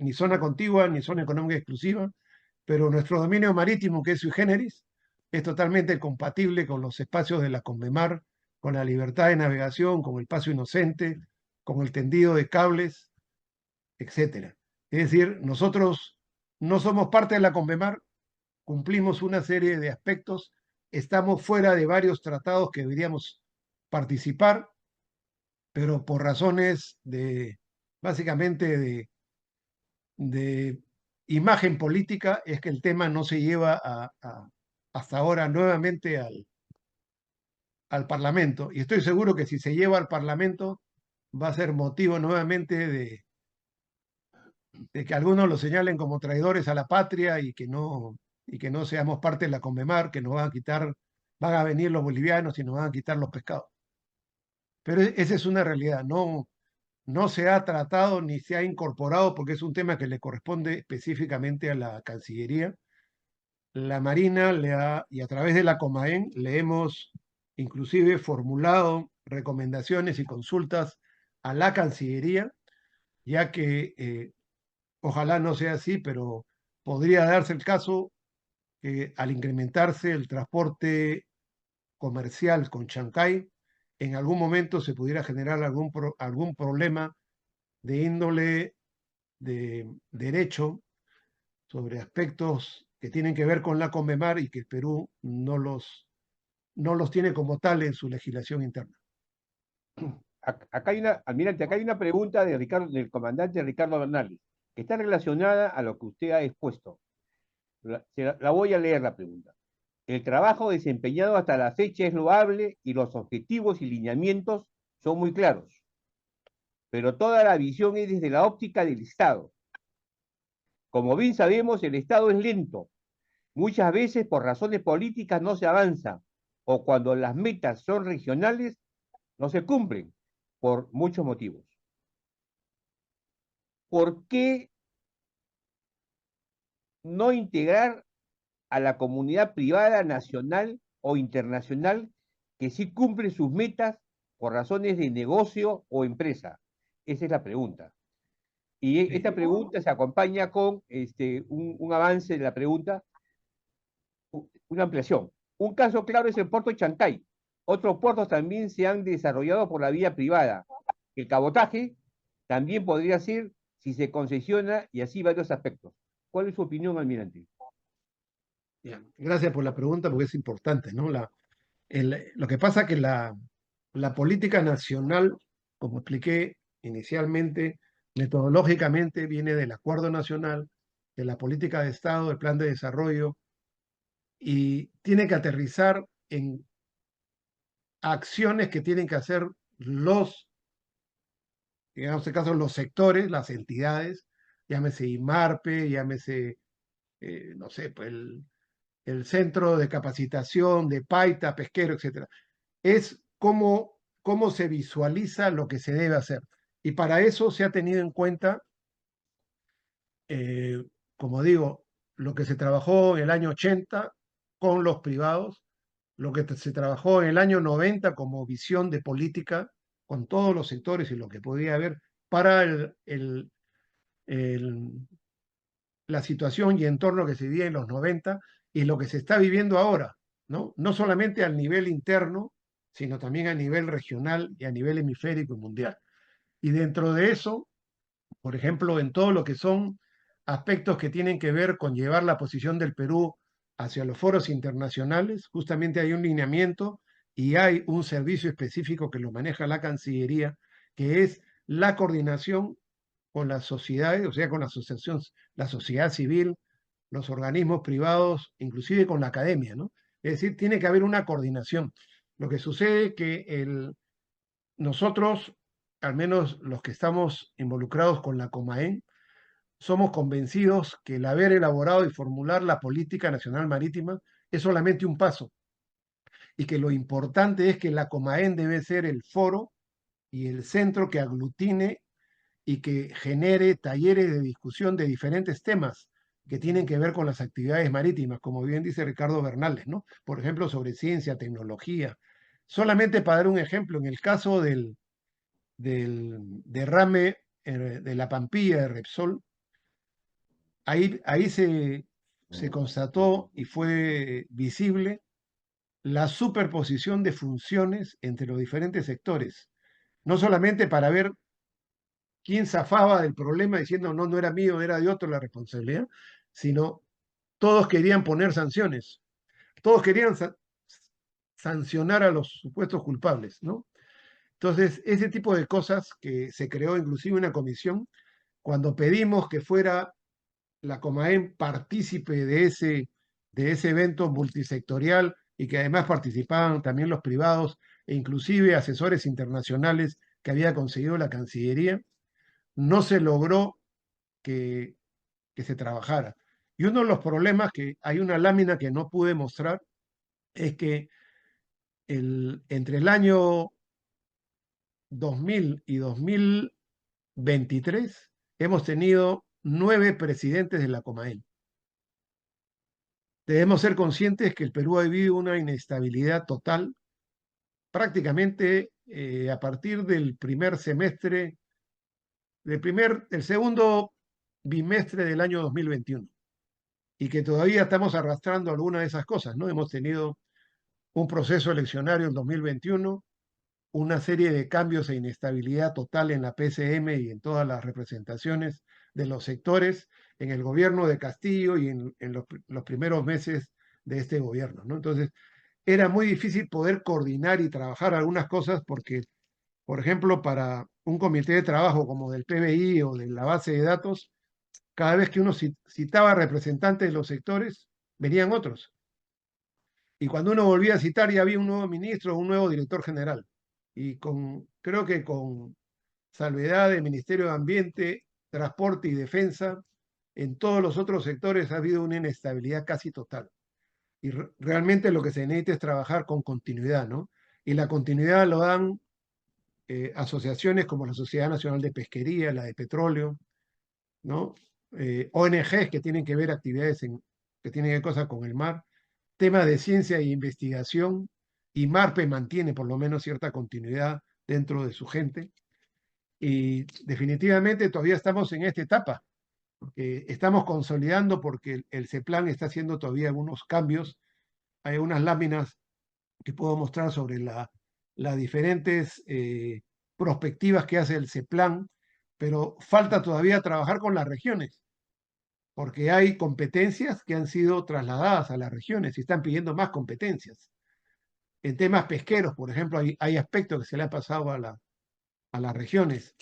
[SPEAKER 2] ni zona contigua, ni zona económica exclusiva, pero nuestro dominio marítimo, que es sui generis, es totalmente compatible con los espacios de la CONMEMAR, con la libertad de navegación, con el paso inocente, con el tendido de cables, etcétera. Es decir, nosotros no somos parte de la CONVEMAR, cumplimos una serie de aspectos, estamos fuera de varios tratados que deberíamos participar, pero por razones básicamente de imagen política, es que el tema no se lleva hasta ahora nuevamente al Parlamento. Y estoy seguro que si se lleva al Parlamento va a ser motivo nuevamente de que algunos lo señalen como traidores a la patria y que no seamos parte de la CONVEMAR, que nos van a quitar, van a venir los bolivianos y nos van a quitar los pescados. Pero esa es una realidad, no se ha tratado ni se ha incorporado porque es un tema que le corresponde específicamente a la Cancillería. La Marina y a través de la Comaen le hemos inclusive formulado recomendaciones y consultas a la Cancillería, ya que ojalá no sea así, pero podría darse el caso que al incrementarse el transporte comercial con Chancay, en algún momento se pudiera generar algún problema de índole de derecho sobre aspectos que tienen que ver con la CONVEMAR y que el Perú no los tiene como tal en su legislación interna.
[SPEAKER 1] Acá hay almirante, acá hay una pregunta del comandante Ricardo Bernales, que está relacionada a lo que usted ha expuesto. La voy a leer la pregunta. El trabajo desempeñado hasta la fecha es loable y los objetivos y lineamientos son muy claros, pero toda la visión es desde la óptica del Estado. Como bien sabemos, el Estado es lento. Muchas veces por razones políticas no se avanza, o cuando las metas son regionales, no se cumplen, por muchos motivos. ¿Por qué no integrar a la comunidad privada nacional o internacional que sí cumple sus metas por razones de negocio o empresa? Esa es la pregunta. Y esta pregunta se acompaña con un avance de la pregunta, una ampliación. Un caso claro es el puerto de Chancay. Otros puertos también se han desarrollado por la vía privada. El cabotaje también podría ser si se concesiona y así varios aspectos. ¿Cuál es su opinión, almirante?
[SPEAKER 2] Bien, gracias por la pregunta porque es importante, ¿no? Lo que pasa es que la política nacional, como expliqué inicialmente, metodológicamente viene del Acuerdo Nacional, de la política de Estado, del Plan de Desarrollo, y tiene que aterrizar en acciones que tienen que hacer en este caso, los sectores, las entidades, llámese IMARPE, llámese, no sé, pues el centro de capacitación de Paita, pesquero, etcétera. Es cómo se visualiza lo que se debe hacer. Y para eso se ha tenido en cuenta, como digo, lo que se trabajó en el año 80 con los privados, lo que se trabajó en el año 90 como visión de política con todos los sectores y lo que podía haber para la situación y entorno que se vivía en los 90 y lo que se está viviendo ahora, ¿no? No solamente al nivel interno, sino también a nivel regional y a nivel hemisférico y mundial. Y dentro de eso, por ejemplo, en todo lo que son aspectos que tienen que ver con llevar la posición del Perú hacia los foros internacionales, justamente hay un lineamiento y hay un servicio específico que lo maneja la Cancillería, que es la coordinación con las sociedades, o sea, con la asociación, la sociedad civil, los organismos privados, inclusive con la academia, ¿no? Es decir, tiene que haber una coordinación. Lo que sucede es que nosotros, al menos los que estamos involucrados con la Comaen, somos convencidos que el haber elaborado y formular la política nacional marítima es solamente un paso y que lo importante es que la Comaen debe ser el foro y el centro que aglutine y que genere talleres de discusión de diferentes temas que tienen que ver con las actividades marítimas, como bien dice Ricardo Bernales, ¿no? Por ejemplo, sobre ciencia, tecnología. Solamente para dar un ejemplo, en el caso del derrame de la Pampilla de Repsol, ahí se constató y fue visible la superposición de funciones entre los diferentes sectores, no solamente para ver quién zafaba del problema diciendo no, no era mío, era de otro la responsabilidad, sino todos querían poner sanciones, todos querían sancionar a los supuestos culpables, ¿no? Entonces, ese tipo de cosas que se creó inclusive una comisión, cuando pedimos que fuera la Comaem partícipe de ese evento multisectorial y que además participaban también los privados e inclusive asesores internacionales que había conseguido la Cancillería, no se logró que, que se trabajara. Y uno de los problemas que hay una lámina que no pude mostrar es que entre el año 2000 y 2023 hemos tenido 9 presidentes de la Comaem. Debemos ser conscientes que el Perú ha vivido una inestabilidad total prácticamente a partir del primer semestre, del segundo bimestre del año 2021, y que todavía estamos arrastrando algunas de esas cosas, ¿no? Hemos tenido un proceso eleccionario en 2021, una serie de cambios e inestabilidad total en la PCM y en todas las representaciones de los sectores, en el gobierno de Castillo y en los primeros meses de este gobierno, ¿no? Entonces, era muy difícil poder coordinar y trabajar algunas cosas porque, por ejemplo, para un comité de trabajo como del PBI o de la base de datos, cada vez que uno citaba representantes de los sectores, venían otros. Y cuando uno volvía a citar ya había un nuevo ministro, un nuevo director general. Y creo que con salvedad del Ministerio de Ambiente, Transporte y Defensa, en todos los otros sectores ha habido una inestabilidad casi total. Y realmente lo que se necesita es trabajar con continuidad, ¿no? Y la continuidad lo dan asociaciones como la Sociedad Nacional de Pesquería, la de Petróleo, ¿no? ONGs que tienen que ver actividades que tienen que ver cosas con el mar, temas de ciencia e investigación, y MARPE mantiene por lo menos cierta continuidad dentro de su gente. Y definitivamente todavía estamos en esta etapa. Estamos consolidando porque el CEPLAN está haciendo todavía algunos cambios. Hay unas láminas que puedo mostrar sobre las diferentes perspectivas que hace el CEPLAN, pero falta todavía trabajar con las regiones, porque hay competencias que han sido trasladadas a las regiones y están pidiendo más competencias. En temas pesqueros, por ejemplo, hay aspectos que se le han pasado a las regiones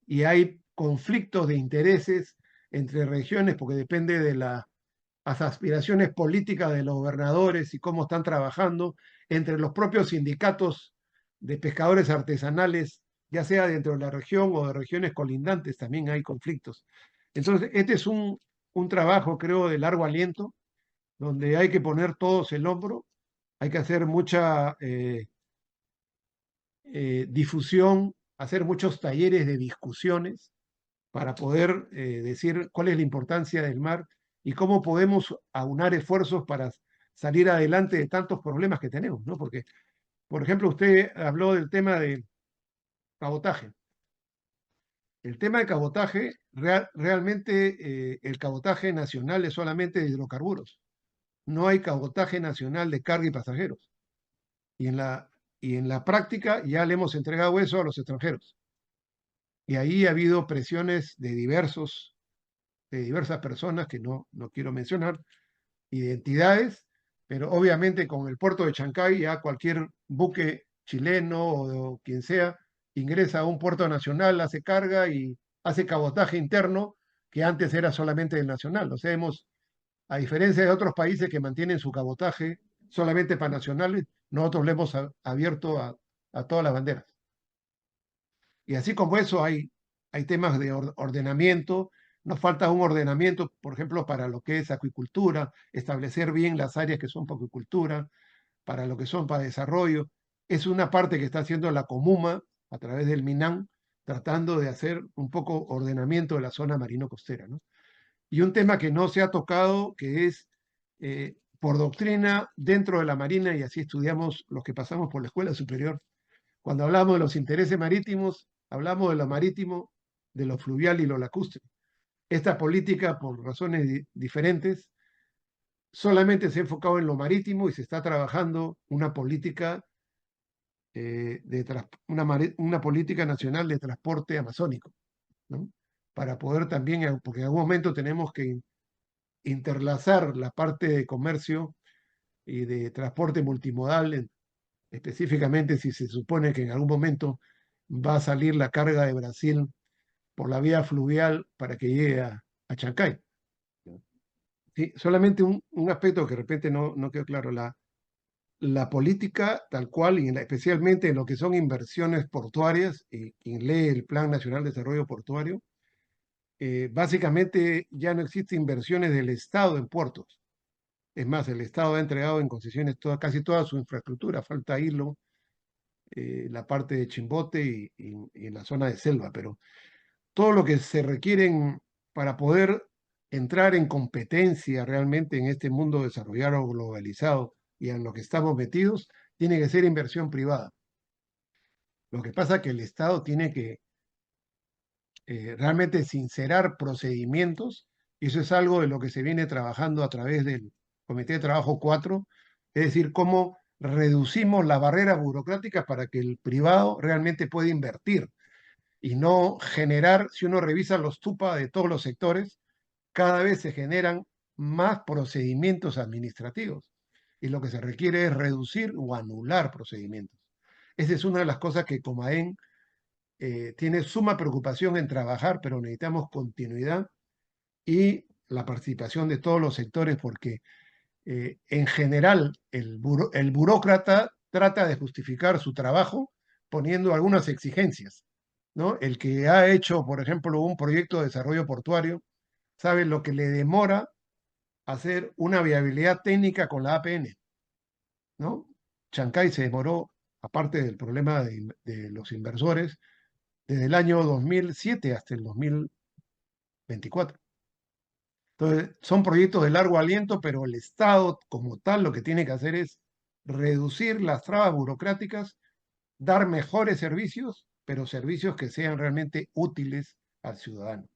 [SPEAKER 2] y hay conflictos de intereses entre regiones porque depende de las aspiraciones políticas de los gobernadores y cómo están trabajando entre los propios sindicatos de pescadores artesanales, ya sea dentro de la región o de regiones colindantes, también hay conflictos. Entonces, este es un trabajo, creo, de largo aliento, donde hay que poner todos el hombro, hay que hacer mucha difusión, hacer muchos talleres de discusiones para poder decir cuál es la importancia del mar y cómo podemos aunar esfuerzos para salir adelante de tantos problemas que tenemos, ¿no? Porque, por ejemplo, usted habló del tema del cabotaje. El tema de cabotaje, realmente el cabotaje nacional es solamente de hidrocarburos. No hay cabotaje nacional de carga y pasajeros. Y en la práctica ya le hemos entregado eso a los extranjeros. Y ahí ha habido presiones de diversas personas que no quiero mencionar, identidades, pero obviamente con el puerto de Chancay ya cualquier buque chileno o quien sea ingresa a un puerto nacional, hace carga y hace cabotaje interno que antes era solamente del nacional. O sea, a diferencia de otros países que mantienen su cabotaje solamente para nacionales, nosotros le hemos abierto a todas las banderas. Y así como eso hay temas de ordenamiento. Nos falta un ordenamiento, por ejemplo, para lo que es acuicultura, establecer bien las áreas que son para acuicultura, para lo que son para desarrollo. Es una parte que está haciendo la Comuma a través del MINAM, tratando de hacer un poco ordenamiento de la zona marino-costera, ¿no? Y un tema que no se ha tocado, que es por doctrina dentro de la Marina, y así estudiamos los que pasamos por la escuela superior. Cuando hablamos de los intereses marítimos, hablamos de lo marítimo, de lo fluvial y lo lacustre. Esta política, por razones diferentes, solamente se ha enfocado en lo marítimo y se está trabajando una política, una política nacional de transporte amazónico. ¿no? Para poder también, porque en algún momento tenemos que interlazar la parte de comercio y de transporte multimodal, específicamente si se supone que en algún momento va a salir la carga de Brasil por la vía fluvial para que llegue a Chancay. ¿Sí? Solamente un aspecto que de repente no quedó claro, la política tal cual, y especialmente en lo que son inversiones portuarias, y quien lee el Plan Nacional de Desarrollo Portuario, básicamente ya no existen inversiones del Estado en puertos. Es más, el Estado ha entregado en concesiones casi toda su infraestructura, falta Hilo, la parte de Chimbote y la zona de selva, pero todo lo que se requiere para poder entrar en competencia realmente en este mundo desarrollado globalizado y en lo que estamos metidos, tiene que ser inversión privada. Lo que pasa es que el Estado tiene que realmente sincerar procedimientos, y eso es algo de lo que se viene trabajando a través del Comité de Trabajo 4, es decir, cómo reducimos las barreras burocráticas para que el privado realmente pueda invertir y no generar, si uno revisa los TUPA de todos los sectores, cada vez se generan más procedimientos administrativos y lo que se requiere es reducir o anular procedimientos. Esa es una de las cosas que Comaén tiene suma preocupación en trabajar, pero necesitamos continuidad y la participación de todos los sectores porque en general el burócrata trata de justificar su trabajo poniendo algunas exigencias, ¿no? El que ha hecho, por ejemplo, un proyecto de desarrollo portuario, sabe lo que le demora hacer una viabilidad técnica con la APN, ¿no? Chancay se demoró, aparte del problema de los inversores, desde el año 2007 hasta el 2024. Entonces, son proyectos de largo aliento, pero el Estado como tal lo que tiene que hacer es reducir las trabas burocráticas, dar mejores servicios, pero servicios que sean realmente útiles al ciudadano.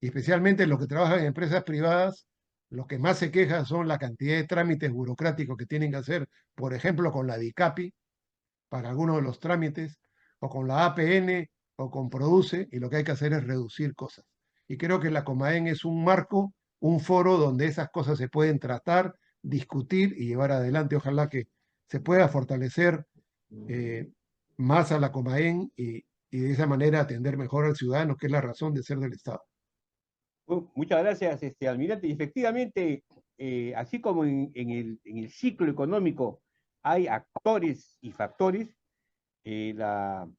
[SPEAKER 2] Y especialmente los que trabajan en empresas privadas, los que más se quejan son la cantidad de trámites burocráticos que tienen que hacer, por ejemplo, con la DICAPI, para algunos de los trámites, o con la APN, o con Produce, y lo que hay que hacer es reducir cosas. Y creo que la Comaén es un marco, un foro donde esas cosas se pueden tratar, discutir y llevar adelante. Ojalá que se pueda fortalecer más a la Comaén y de esa manera atender mejor al ciudadano, que es la razón de ser del Estado.
[SPEAKER 1] Muchas gracias, almirante. Y efectivamente, así como en el ciclo económico hay actores y factores, la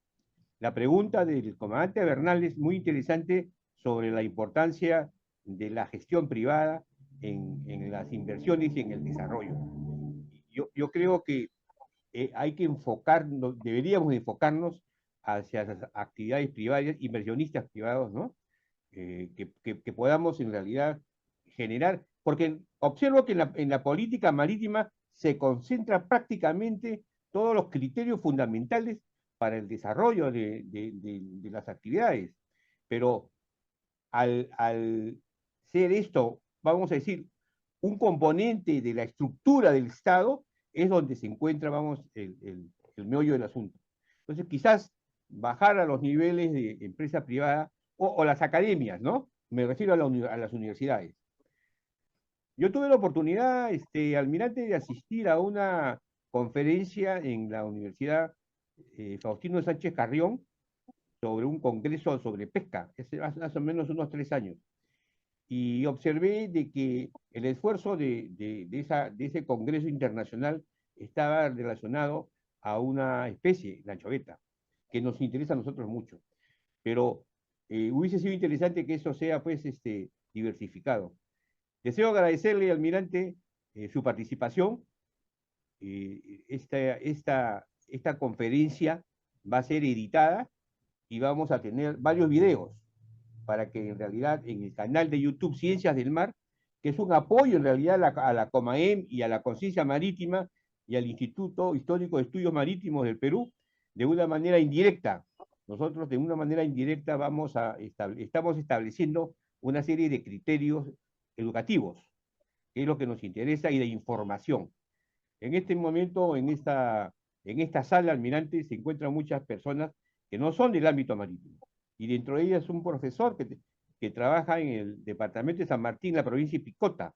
[SPEAKER 1] pregunta del comandante Bernal es muy interesante sobre la importancia de la gestión privada en las inversiones y en el desarrollo. Yo creo que hay que enfocarnos, deberíamos enfocarnos hacia las actividades privadas, inversionistas privados, ¿no? Que podamos en realidad generar, porque observo que en la política marítima se concentra prácticamente todos los criterios fundamentales para el desarrollo de las actividades, pero al ser esto, vamos a decir, un componente de la estructura del Estado, es donde se encuentra, vamos, el meollo del asunto. Entonces, quizás bajar a los niveles de empresa privada o las academias, ¿no? Me refiero a las universidades. Yo tuve la oportunidad, almirante, de asistir a una conferencia en la Universidad Faustino Sánchez Carrión sobre un congreso sobre pesca, hace más o menos unos 3 años. Y observé de que el esfuerzo de ese congreso internacional estaba relacionado a una especie, la anchoveta, que nos interesa a nosotros mucho. Pero hubiese sido interesante que eso sea, pues, diversificado. Deseo agradecerle, almirante, su participación. Esta conferencia va a ser editada y vamos a tener varios videos para que en realidad en el canal de YouTube Ciencias del Mar, que es un apoyo en realidad a la Comaem y a la Conciencia Marítima y al Instituto Histórico de Estudios Marítimos del Perú, de una manera indirecta. Nosotros de una manera indirecta estamos estableciendo una serie de criterios educativos, que es lo que nos interesa, y de información. En este momento, en esta sala, almirante, se encuentran muchas personas que no son del ámbito marítimo y dentro de ellas un profesor que trabaja en el departamento de San Martín, la provincia de Picota,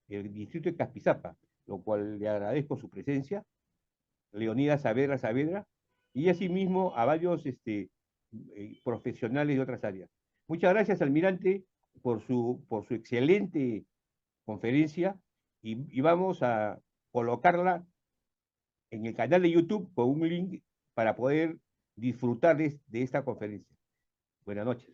[SPEAKER 1] el distrito de Caspizapa, lo cual le agradezco su presencia, Leonidas Saavedra, y asimismo a varios profesionales de otras áreas. Muchas gracias, almirante, por su excelente conferencia, y vamos a colocarla en el canal de YouTube con un link para poder disfrutar de esta conferencia. Buenas noches.